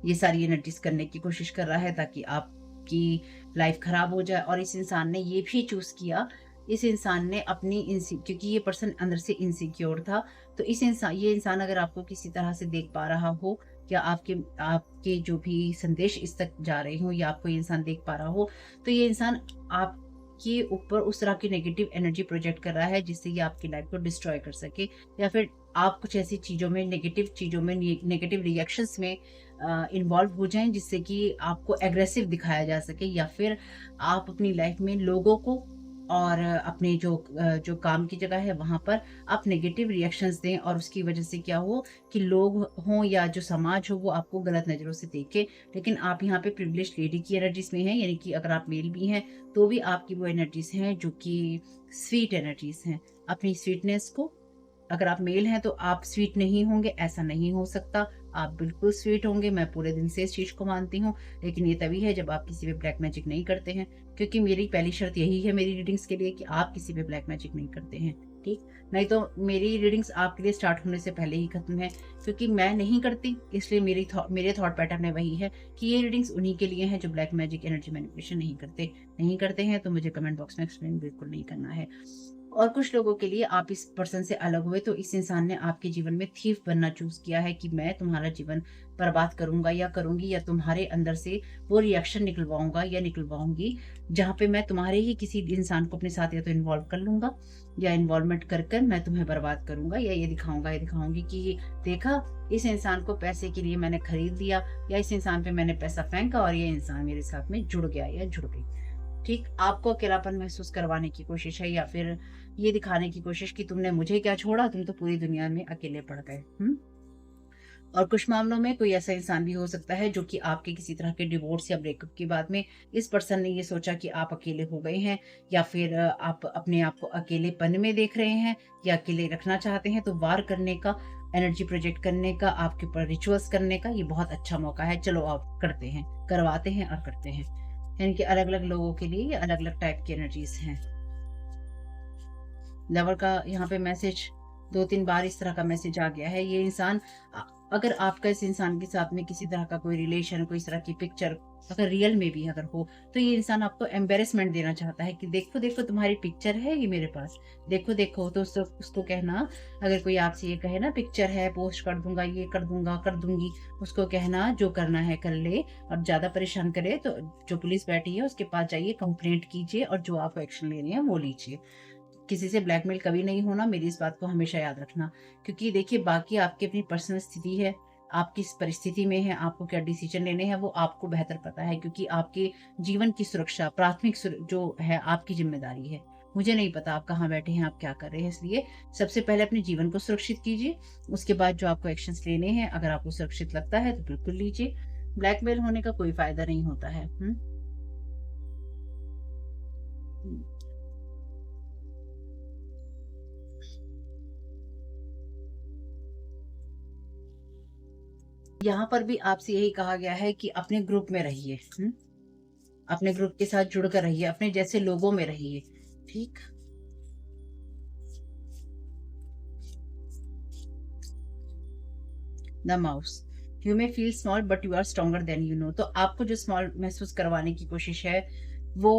ये सारी एनर्जीज करने की कोशिश कर रहा है ताकि आपकी लाइफ खराब हो जाए। और इस इंसान ने ये भी चूज किया, इस इंसान ने अपनी क्योंकि ये पर्सन अंदर से इनसिक्योर था, तो ये इंसान अगर आपको किसी तरह से देख पा रहा हो, या आपके आपके जो भी संदेश इस तक जा रहे हो, या आपको ये इंसान देख पा रहा हो, तो ये इंसान आपके ऊपर उस तरह की नेगेटिव एनर्जी प्रोजेक्ट कर रहा है जिससे ये आपकी लाइफ को डिस्ट्रॉय कर सके, या फिर आप कुछ ऐसी चीज़ों में, नेगेटिव रिएक्शंस में इन्वॉल्व हो जाएं जिससे कि आपको एग्रेसिव दिखाया जा सके, या फिर आप अपनी लाइफ में लोगों को और अपने जो काम की जगह है वहाँ पर आप नेगेटिव रिएक्शंस दें, और उसकी वजह से क्या हो कि लोग हों या जो समाज हो वो आपको गलत नज़रों से देखे। लेकिन आप यहाँ पे प्रिविलेज्ड लेडी की एनर्जीज में हैं, यानी कि अगर आप मेल भी हैं तो भी आपकी वो एनर्जीज हैं जो कि स्वीट एनर्जीज हैं। अपनी स्वीटनेस को, अगर आप मेल हैं तो आप स्वीट नहीं होंगे, ऐसा नहीं हो सकता। आप बिल्कुल स्वीट होंगे, मैं पूरे दिल से इस चीज़ को मानती हूँ, लेकिन ये तभी है जब आप किसी पे ब्लैक मैजिक नहीं करते हैं, क्योंकि मेरी पहली शर्त यही है मेरी रीडिंग्स के लिए कि आप किसी पे ब्लैक मैजिक नहीं करते हैं, ठीक? नहीं तो मेरी रीडिंग्स आपके लिए स्टार्ट होने से पहले ही खत्म है, क्योंकि मैं नहीं करती, इसलिए मेरे थॉट पैटर्न में वही है कि ये रीडिंग्स उन्हीं के लिए हैं जो ब्लैक मैजिक एनर्जी मैनिपुलेशन नहीं करते हैं, तो मुझे कमेंट बॉक्स में एक्सप्लेन बिल्कुल नहीं करना है। और कुछ लोगों के लिए आप इस पर्सन से अलग हुए तो इस इंसान ने आपके जीवन में थीफ बनना चूज किया है कि मैं तुम्हारा जीवन बर्बाद करूंगा या करूंगी, या तुम्हारे अंदर से वो रिएक्शन निकलवाऊंगा या निकलवाऊंगी जहां पे मैं तुम्हारे ही किसी इंसान को अपने साथ या तो इन्वॉल्व कर लूंगा, या इन्वॉल्वमेंट कर कर मैं तुम्हें बर्बाद करूंगा, या ये दिखाऊंगी कि देखा, इस इंसान को पैसे के लिए मैंने खरीद लिया, या इस इंसान पे मैंने पैसा फेंका और ये इंसान मेरे साथ में जुड़ गया या जुड़ गई, ठीक? आपको अकेलापन महसूस करवाने की कोशिश है, या फिर ये दिखाने की कोशिश कि तुमने मुझे क्या छोड़ा, तुम तो पूरी दुनिया में अकेले पड़ गए। और कुछ मामलों में कोई ऐसा इंसान भी हो सकता है जो कि आपके किसी तरह के डिवोर्स या ब्रेकअप के बाद में इस पर्सन ने ये सोचा कि आप अकेले हो गए हैं, या फिर आप अपने आप को अकेलेपन में देख रहे हैं या अकेले रखना चाहते हैं, तो वार करने का, एनर्जी प्रोजेक्ट करने का, आपके ऊपर रिचुअल्स करने का ये बहुत अच्छा मौका है। चलो आप करते हैं, करवाते हैं और करते हैं। यानी कि अलग अलग लोगों के लिए अलग अलग टाइप की एनर्जीज हैं। लवर का यहाँ पे मैसेज 2-3 बार इस तरह का मैसेज आ गया है। ये इंसान अगर आपका इस इंसान के साथ में किसी तरह का कोई रिलेशन, कोई इस तरह की पिक्चर अगर रियल में भी अगर हो, तो ये इंसान आपको एम्बेरसमेंट देना चाहता है कि देखो देखो तुम्हारी पिक्चर है ये मेरे पास, देखो देखो। तो उसको कहना, अगर कोई आपसे ये कहे ना पिक्चर है, पोस्ट कर दूंगा, ये कर दूंगा, कर दूंगी, उसको कहना जो करना है कर ले, और ज्यादा परेशान करे तो जो पुलिस बैठी है उसके पास जाइए, कंप्लेंट कीजिए और जो आपको एक्शन लेने हैं वो लीजिए। किसी से ब्लैकमेल कभी नहीं होना, मेरी इस बात को हमेशा याद रखना, क्योंकि देखिए बाकी आपकी अपनी पर्सनल स्थिति है, आप किस परिस्थिति में हैं, आपको क्या डिसीजन लेने हैं वो आपको बेहतर पता है, क्योंकि आपके जीवन की सुरक्षा प्राथमिक जो है आपकी जिम्मेदारी है। मुझे नहीं पता आप कहाँ बैठे हैं, आप क्या कर रहे हैं, इसलिए सबसे पहले अपने जीवन को सुरक्षित कीजिए, उसके बाद जो आपको एक्शंस लेने हैं अगर आपको सुरक्षित लगता है तो बिल्कुल लीजिए। ब्लैकमेल होने का कोई फायदा नहीं होता है। यहाँ पर भी आपसे यही कहा गया है कि अपने ग्रुप में रहिए, अपने ग्रुप के साथ जुड़कर रहिए, अपने जैसे लोगों में रहिए, ठीक? The mouse, you may feel small but you are stronger than you know. तो आपको जो स्मॉल महसूस करवाने की कोशिश है वो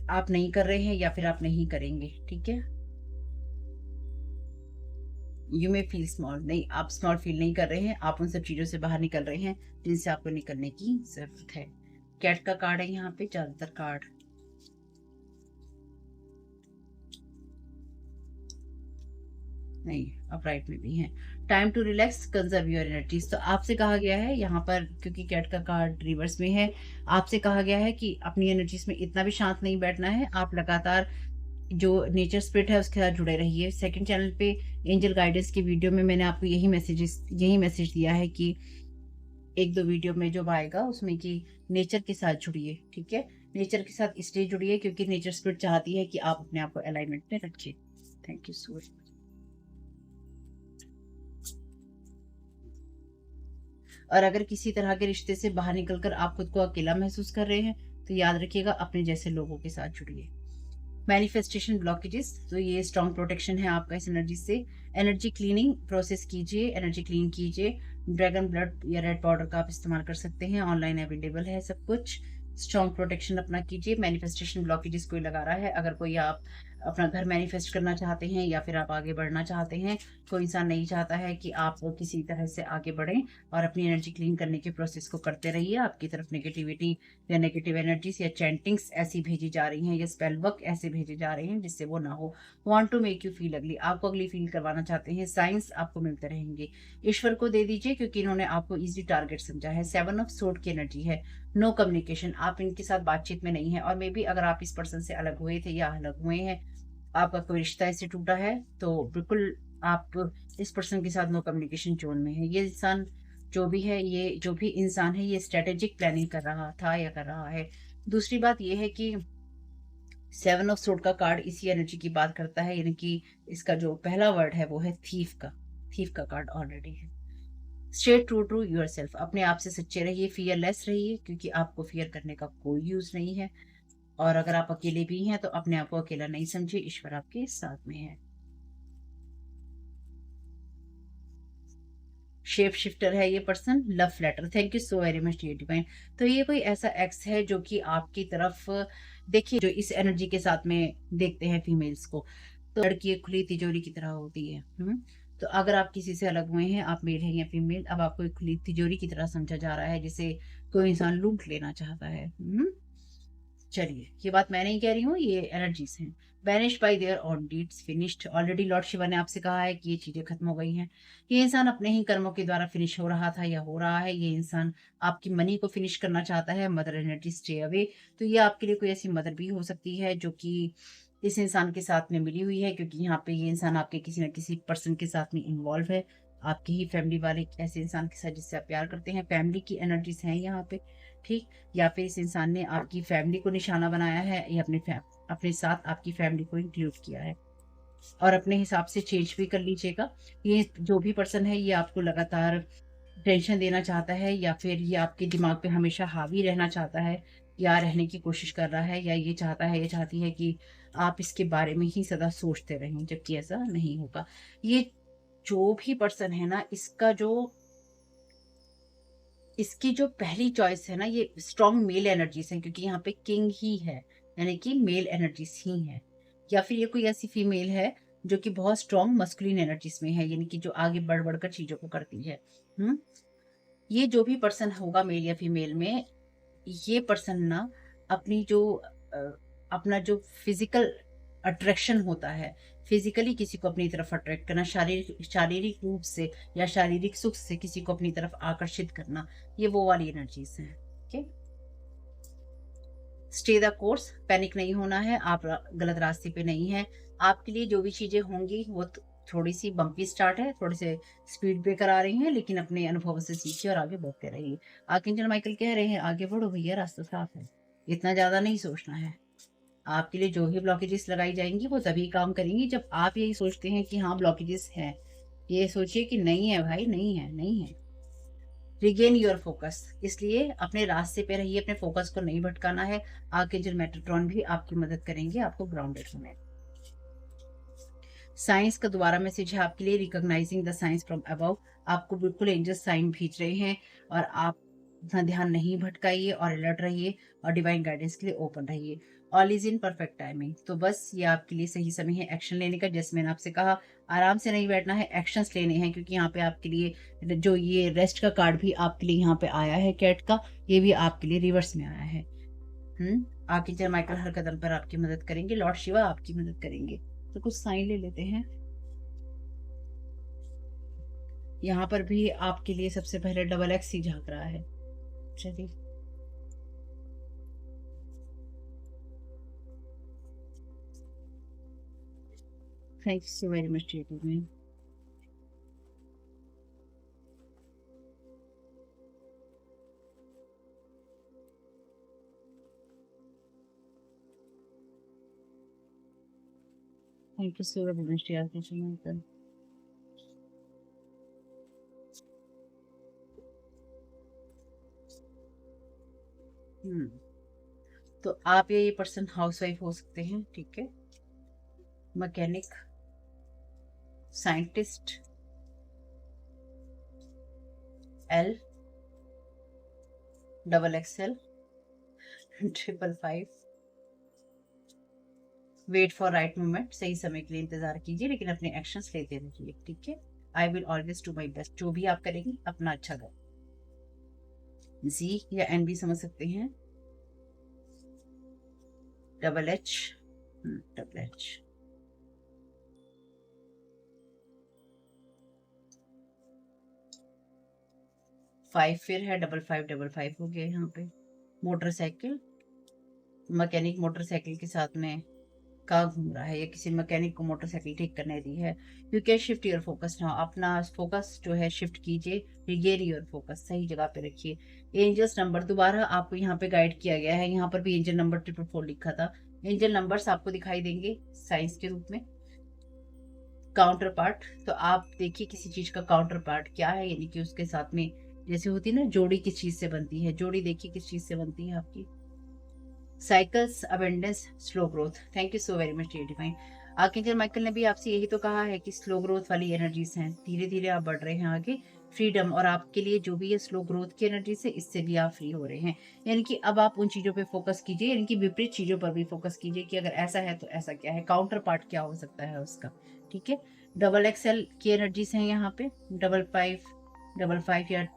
आप नहीं कर रहे हैं या फिर आप नहीं करेंगे, ठीक है। यू मे फील स्मॉल, नहीं, आप स्मॉल फील नहीं कर रहे हैं, आप उन सब चीज़ों से बाहर निकल रहे हैं जिनसे आपको निकलने की ज़रूरत है। कैट का कार्ड है यहाँ पे, ज़्यादातर कार्ड। नहीं, अपराइट में भी है। Time to relax, conserve your energies. तो आपसे कहा गया है यहाँ पर, क्योंकि कैट का कार्ड रिवर्स में है, आपसे कहा गया है कि अपनी एनर्जीज में इतना भी शांत नहीं बैठना है। आप लगातार जो नेचर स्पिरिट है उसके साथ जुड़े रहिए। सेकंड चैनल पे एंजल गाइडेंस की वीडियो में मैंने आपको यही मैसेज दिया है कि एक दो वीडियो में जो आएगा उसमें कि नेचर के साथ जुड़िए, ठीक है। नेचर के साथ इसलिए जुड़िए क्योंकि नेचर स्पिरिट चाहती है कि आप अपने आप को अलाइनमेंट में रखिए। Thank you so much. और अगर किसी तरह के रिश्ते से बाहर निकलकर आप खुद को अकेला महसूस कर रहे हैं तो याद रखिएगा, अपने जैसे लोगों के साथ जुड़िए। मैनिफेस्टेशन ब्लॉकेजेस, तो ये स्ट्रॉन्ग प्रोटेक्शन है आपका इस एनर्जी से। एनर्जी क्लीनिंग प्रोसेस कीजिए, एनर्जी क्लीन कीजिए। ड्रैगन ब्लड या रेड पाउडर का आप इस्तेमाल कर सकते हैं, ऑनलाइन अवेलेबल है सब कुछ। स्ट्रॉन्ग प्रोटेक्शन अपना कीजिए। मैनिफेस्टेशन ब्लॉकेजेस कोई लगा रहा है, अगर कोई आप अपना घर मैनिफेस्ट करना चाहते हैं या फिर आप आगे बढ़ना चाहते हैं, कोई इंसान नहीं चाहता है कि आप किसी तरह से आगे बढ़ें, और अपनी एनर्जी क्लीन करने के प्रोसेस को करते रहिए। आपकी तरफ नेगेटिविटी या नेगेटिव एनर्जीज या चैंटिंग्स ऐसी भेजी जा रही हैं या स्पेल वर्क ऐसे भेजे जा रहे हैं जिससे वो ना हो। Want to make you feel ugly, आपको अगली फील करवाना चाहते हैं, साइंस आपको मिलते रहेंगे। ईश्वर को दे दीजिए क्योंकि इन्होंने आपको इजी टारगेट समझा है। 7 ऑफ सोर्ड की एनर्जी है। नो कम्युनिकेशन, आप इनके साथ बातचीत में नहीं है, और मे बी अगर आप इस पर्सन से अलग हुए थे या अलग हुए हैं, आपका कोई रिश्ता इससे टूटा है, तो बिल्कुल आप इस पर्सन के साथ नो कम्युनिकेशन जोन में है। ये इंसान जो भी है, ये जो भी इंसान है, ये स्ट्रेटेजिक प्लानिंग कर रहा था या कर रहा है। दूसरी बात ये है कि 7 ऑफ सोर्ड का कार्ड इसी एनर्जी की बात करता है, यानी कि इसका जो पहला वर्ड है वो है थीफ का। थीफ का कार्ड ऑलरेडी है। Stay true to yourself, अपने आप से सच्चे रहिए, फियरलेस रहिए, क्योंकि आपको फियर करने का कोई यूज नहीं है। और अगर आप अकेले भी हैं तो अपने आप को अकेला नहीं समझिए, ईश्वर आपके साथ में है। शेप शिफ्टर है ये person. Love letter, thank you so very much dear divine. तो ये कोई ऐसा एक्स है जो कि आपकी तरफ देखिए, जो इस एनर्जी के साथ में देखते हैं फीमेल्स को, तो लड़की एक खुली तिजोरी की तरह होती है। तो अगर आप किसी से अलग हुए हैं, आप मेल हैं या फीमेल, अब आपको एक खुली तिजोरी की तरह समझा जा रहा है जिसे कोई इंसान लूट लेना चाहता है। चलिए, ये बात मैं नहीं कह रही हूँ, ये एनर्जीज हैं। Banish bye there on deeds, finished. Already Lord Shiva ने आपसे कहा है कि ये चीजें खत्म हो गई हैं। ये इंसान अपने ही कर्मों के द्वारा फिनिश हो रहा था या हो रहा है। ये इंसान आपकी मनी को फिनिश करना चाहता है। Mother energy, stay away. तो ये आपके लिए कोई ऐसी मदर भी हो सकती है जो कि इस इंसान के साथ में मिली हुई है, क्योंकि यहाँ पे ये इंसान आपके किसी न किसी पर्सन के साथ में इन्वॉल्व है। आपके ही फैमिली वाले ऐसे इंसान के साथ जिससे आप प्यार करते हैं। फैमिली की एनर्जीज हैं यहाँ पे, ठीक। या फिर इस इंसान ने आपकी फैमिली को निशाना बनाया है, या अपने साथ आपकी फैमिली को इंक्लूड किया है। और अपने हिसाब से चेंज भी कर लीजिएगा। ये जो भी पर्सन है, ये आपको लगातार टेंशन देना चाहता है, या फिर ये आपके दिमाग पे हमेशा हावी रहना चाहता है, या रहने की कोशिश कर रहा है, या ये चाहता है, ये चाहती है कि आप इसके बारे में ही सदा सोचते रहें, जबकि ऐसा नहीं होगा। ये जो भी पर्सन है ना, इसकी जो पहली चॉइस है ना, ये स्ट्रॉन्ग मेल एनर्जीज है, क्योंकि यहाँ पे किंग ही है, यानी कि मेल एनर्जीज ही है। या फिर ये कोई ऐसी फीमेल है जो कि बहुत स्ट्रॉन्ग मस्कुलिन एनर्जीज में है, यानी कि जो आगे बढ़ बढ़कर चीजों को करती है। हम्म ये जो भी पर्सन होगा मेल या फीमेल में, ये पर्सन ना अपनी जो अपना जो फिजिकल अट्रैक्शन होता है, फिजिकली किसी को अपनी तरफ अट्रैक्ट करना, शारीरिक शारीरिक रूप से या शारीरिक सुख से किसी को अपनी तरफ आकर्षित करना, ये वो वाली एनर्जीज हैं। Okay, stay the course, panic नहीं होना है, आप गलत रास्ते पे नहीं हैं। आपके लिए जो भी चीजें होंगी वो थोड़ी सी बम्पी स्टार्ट है, थोड़े से स्पीड ब्रेकर आ रही हैं, लेकिन अपने अनुभव से सीखिए और आगे बढ़ते रहिए। आर्कएंजल माइकल कह रहे हैं आगे बढ़ो भैया, रास्ता साफ है, इतना ज्यादा नहीं सोचना है। आपके लिए जो भी ब्लॉकेजेस लगाई जाएंगी वो तभी काम करेंगी जब आप यही सोचते हैं कि हाँ ब्लॉकेजेस हैं। ये सोचिए कि नहीं है भाई, नहीं है, नहीं है। रिगेन योर फोकस, इसलिए अपने रास्ते पे रहिए, अपने फोकस को नहीं भटकाना है। आर्कएंजल मेटाट्रॉन भी आपकी मदद करेंगे आपको ग्राउंडेड होने। साइंस का दोबारा मैसेज है आपके लिए, recognising the science from above. आपको बिल्कुल एंजल साइन भेज रहे हैं, और आप अपना ध्यान नहीं भटकाइए और अलर्ट रहिए, और डिवाइन गाइडेंस के लिए ओपन रहिए। All is in perfect timing. तो बस ये आपके लिए सही समय है एक्शन लेने का। जैसे मैंने आपसे कहा, आराम से नहीं बैठना है, एक्शंस लेने हैं, क्योंकि यहाँ पे आपके लिए जो ये रेस्ट का कार्ड भी आपके लिए यहाँ पे आया है कैट का, ये भी आपके लिए रिवर्स में आया है। आर्कएंजल माइकल हर कदम पर आपकी मदद करेंगे, लॉर्ड शिवा आपकी मदद करेंगे। तो कुछ साइन ले लेते हैं। यहाँ पर भी आपके लिए सबसे पहले डबल एक्स ही झांक रहा है। चलिए, thank you so very much. Thank you so very much यार। तो आप या ये पर्सन हाउसवाइफ हो सकते हैं, ठीक है, mechanic, scientist, L, double XL, 555, wait for right moment. सही समय के लिए इंतजार कीजिए, लेकिन अपने एक्शंस लेते रहिए, ठीक है। I will always do my best. जो भी आप करेंगे अपना अच्छा करें। जी या एन भी समझ सकते हैं। डबल एच, डबल एच, 5 फिर है, 5555 हो गया यहाँ पे। मोटरसाइकिल, मैकेनिक मोटरसाइकिल के साथ में कहाँ घूम रहा है, या किसी मैकेनिक को मोटरसाइकिल ठीक करने दी है। You can shift your focus now. अपना फोकस जो है शिफ्ट कीजिए, रिगेन योर फोकस, सही जगह पे रखिए। एंजल्स नंबर दोबारा आपको यहाँ पे गाइड किया गया है। यहाँ पर भी एंजल नंबर 444 लिखा था। एंजल नंबर्स आपको दिखाई देंगे साइंस के रूप में। काउंटर पार्ट, तो आप देखिए किसी चीज का काउंटर पार्ट क्या है, यानी कि उसके साथ में जैसे होती है ना जोड़ी, किस चीज से बनती है जोड़ी, देखिए किस चीज से बनती है आपकी। Cycles, abundance, slow growth. Thank you so very much dear divine. Archangel Michael ने भी आपसे यही तो कहा है कि स्लो ग्रोथ वाली एनर्जीज हैं, धीरे धीरे आप बढ़ रहे हैं आगे। फ्रीडम, और आपके लिए जो भी है स्लो ग्रोथ की एनर्जी से, इससे भी आप फ्री हो रहे हैं। यानी कि अब आप उन चीजों पे फोकस कीजिए, यानी कि विपरीत चीजों पर भी फोकस कीजिए कि अगर ऐसा है तो ऐसा क्या है, काउंटर पार्ट क्या हो सकता है उसका, ठीक है। डबल एक्सएल की एनर्जीज हैं यहाँ पे। 5555 या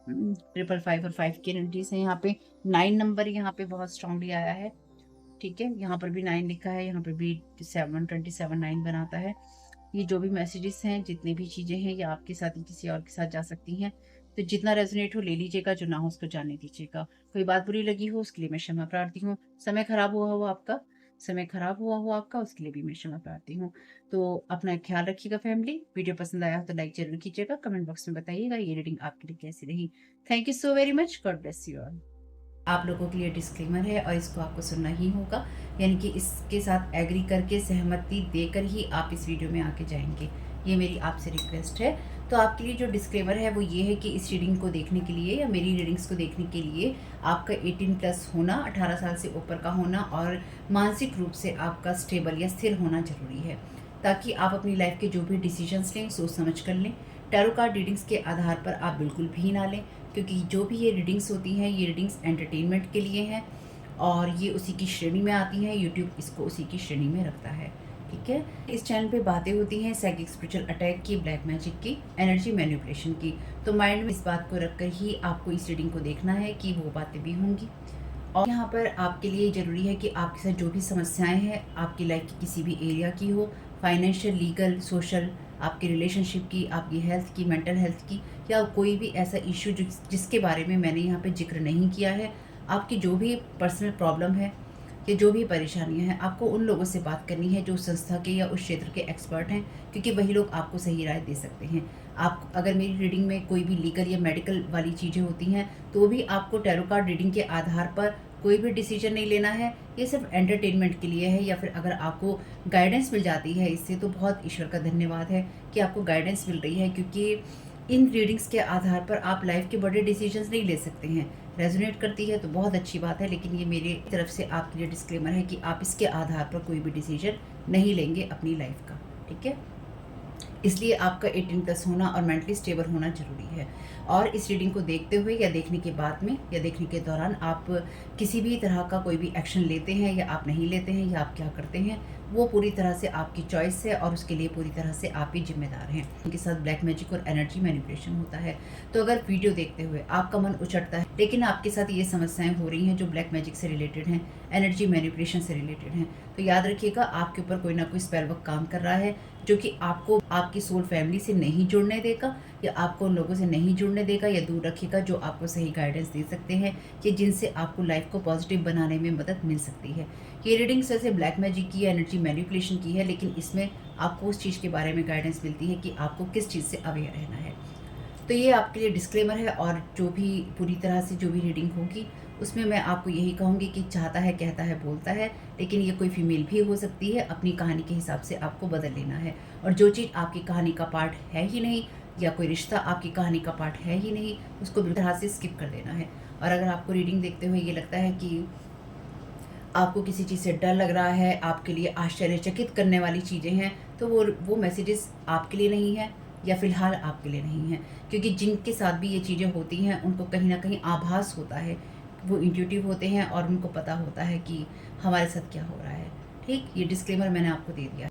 555 और 5 की एनर्जीज हैं यहाँ पे। 9 नंबर यहाँ पे बहुत स्ट्रांगली आया है, ठीक है। यहाँ पर भी 9 लिखा है, यहाँ पर भी 727 9 बनाता है। ये जो भी मैसेजेस हैं, जितनी भी चीजें हैं, ये आपके साथ ही किसी और के साथ जा सकती हैं। तो जितना रेजोनेट हो ले लीजिएगा, जो ना हो उसको जाने दीजिएगा। कोई बात बुरी लगी हो उसके लिए मैं क्षमा प्रार्थी हूँ। समय खराब हुआ हो आपका, समय खराब हुआ हो आपका, उसके लिए भी मैं क्षमा प्रार्थी हूँ। तो अपना ख्याल रखिएगा फैमिली। वीडियो पसंद आया हो तो लाइक जरूर कीजिएगा, कमेंट बॉक्स में बताइएगा ये रीडिंग आपके लिए कैसी रही। Thank you so very much. God bless you all. आप लोगों के लिए डिस्क्लेमर है और इसको आपको सुनना ही होगा, यानी कि इसके साथ एग्री करके, सहमति देकर ही आप इस वीडियो में आके जाएंगे। ये मेरी आपसे रिक्वेस्ट है। तो आपके लिए जो डिस्क्लेमर है वो ये है कि इस रीडिंग को देखने के लिए या मेरी रीडिंग्स को देखने के लिए आपका 18+ होना, 18 साल से ऊपर का होना, और मानसिक रूप से आपका स्टेबल या स्थिर होना जरूरी है, ताकि आप अपनी लाइफ के जो भी डिसीजंस लें सोच समझ कर लें। टैरो कार्ड रीडिंग्स के आधार पर आप बिल्कुल भी ना लें, क्योंकि जो भी ये रीडिंग्स होती हैं, ये रीडिंग्स एंटरटेनमेंट के लिए हैं और ये उसी की श्रेणी में आती हैं। यूट्यूब इसको उसी की श्रेणी में रखता है, ठीक है। इस चैनल पे बातें होती हैं साइकिक स्पिरिचुअल अटैक की, ब्लैक मैजिक की, एनर्जी मैनिपुलेशन की। तो माइंड में इस बात को रखकर ही आपको इस रीडिंग को देखना है कि वो बातें भी होंगी। और यहाँ पर आपके लिए ज़रूरी है कि आपके साथ जो भी समस्याएं हैं आपकी लाइफ की किसी भी एरिया की हो, फाइनेंशियल, लीगल, सोशल, आपके रिलेशनशिप की, आपकी हेल्थ की, मेंटल हेल्थ की, या कोई भी ऐसा इश्यू जिसके बारे में मैंने यहाँ पे जिक्र नहीं किया है, आपकी जो भी पर्सनल प्रॉब्लम है या जो भी परेशानियां हैं, आपको उन लोगों से बात करनी है जो उस संस्था के या उस क्षेत्र के एक्सपर्ट हैं, क्योंकि वही लोग आपको सही राय दे सकते हैं। आप अगर मेरी रीडिंग में कोई भी लीगल या मेडिकल वाली चीज़ें होती हैं तो भी आपको टैरो कार्ड रीडिंग के आधार पर कोई भी डिसीजन नहीं लेना है। ये सिर्फ एंटरटेनमेंट के लिए है, या फिर अगर आपको गाइडेंस मिल जाती है इससे तो बहुत ईश्वर का धन्यवाद है कि आपको गाइडेंस मिल रही है, क्योंकि इन रीडिंग्स के आधार पर आप लाइफ के बड़े डिसीजंस नहीं ले सकते हैं। रेजोनेट करती है तो बहुत अच्छी बात है, लेकिन ये मेरी तरफ से आपके लिए डिस्क्लेमर है कि आप इसके आधार पर कोई भी डिसीजन नहीं लेंगे अपनी लाइफ का, ठीक है। इसलिए आपका 18+ होना और मेंटली स्टेबल होना ज़रूरी है। और इस रीडिंग को देखते हुए या देखने के बाद में या देखने के दौरान आप किसी भी तरह का कोई भी एक्शन लेते हैं या आप नहीं लेते हैं या आप क्या करते हैं, वो पूरी तरह से आपकी चॉइस है और उसके लिए पूरी तरह से आप ही ज़िम्मेदार हैं। उनके साथ ब्लैक मैजिक और एनर्जी मैनिपुलेशन होता है। तो अगर वीडियो देखते हुए आपका मन उचटता है, लेकिन आपके साथ ये समस्याएँ हो रही हैं जो ब्लैक मैजिक से रिलेटेड हैं, एनर्जी मैनिपुलेशन से रिलेटेड हैं, तो याद रखिएगा आपके ऊपर कोई ना कोई स्पेल वर्क काम कर रहा है, जो कि आपको आपकी सोल फैमिली से नहीं जुड़ने देगा या आपको उन लोगों से नहीं जुड़ने देगा या दूर रखेगा जो आपको सही गाइडेंस दे सकते हैं कि जिनसे आपको लाइफ को पॉजिटिव बनाने में मदद मिल सकती है। ये रीडिंग वैसे ब्लैक मैजिक की है, एनर्जी मैनिपुलेशन की है, लेकिन इसमें आपको उस चीज़ के बारे में गाइडेंस मिलती है कि आपको किस चीज़ से अवेयर रहना है। तो ये आपके लिए डिस्क्लेमर है और जो भी पूरी तरह से जो भी रीडिंग होगी उसमें मैं आपको यही कहूँगी कि चाहता है, कहता है, बोलता है, लेकिन ये कोई फीमेल भी हो सकती है, अपनी कहानी के हिसाब से आपको बदल लेना है। और जो चीज़ आपकी कहानी का पार्ट है ही नहीं या कोई रिश्ता आपकी कहानी का पार्ट है ही नहीं, उसको बिल्कुल तरह से स्किप कर देना है। और अगर आपको रीडिंग देखते हुए ये लगता है कि आपको किसी चीज़ से डर लग रहा है, आपके लिए आश्चर्यचकित करने वाली चीज़ें हैं, तो वो मैसेजेस आपके लिए नहीं है या फ़िलहाल आपके लिए नहीं है। क्योंकि जिनके साथ भी ये चीज़ें होती हैं, उनको कहीं न कहीं आभास होता है। वो इंट्यूटिव होते हैं और उनको पता होता है कि हमारे साथ क्या हो रहा है। ठीक? ये डिस्क्लेमर मैंने आपको दे दिया।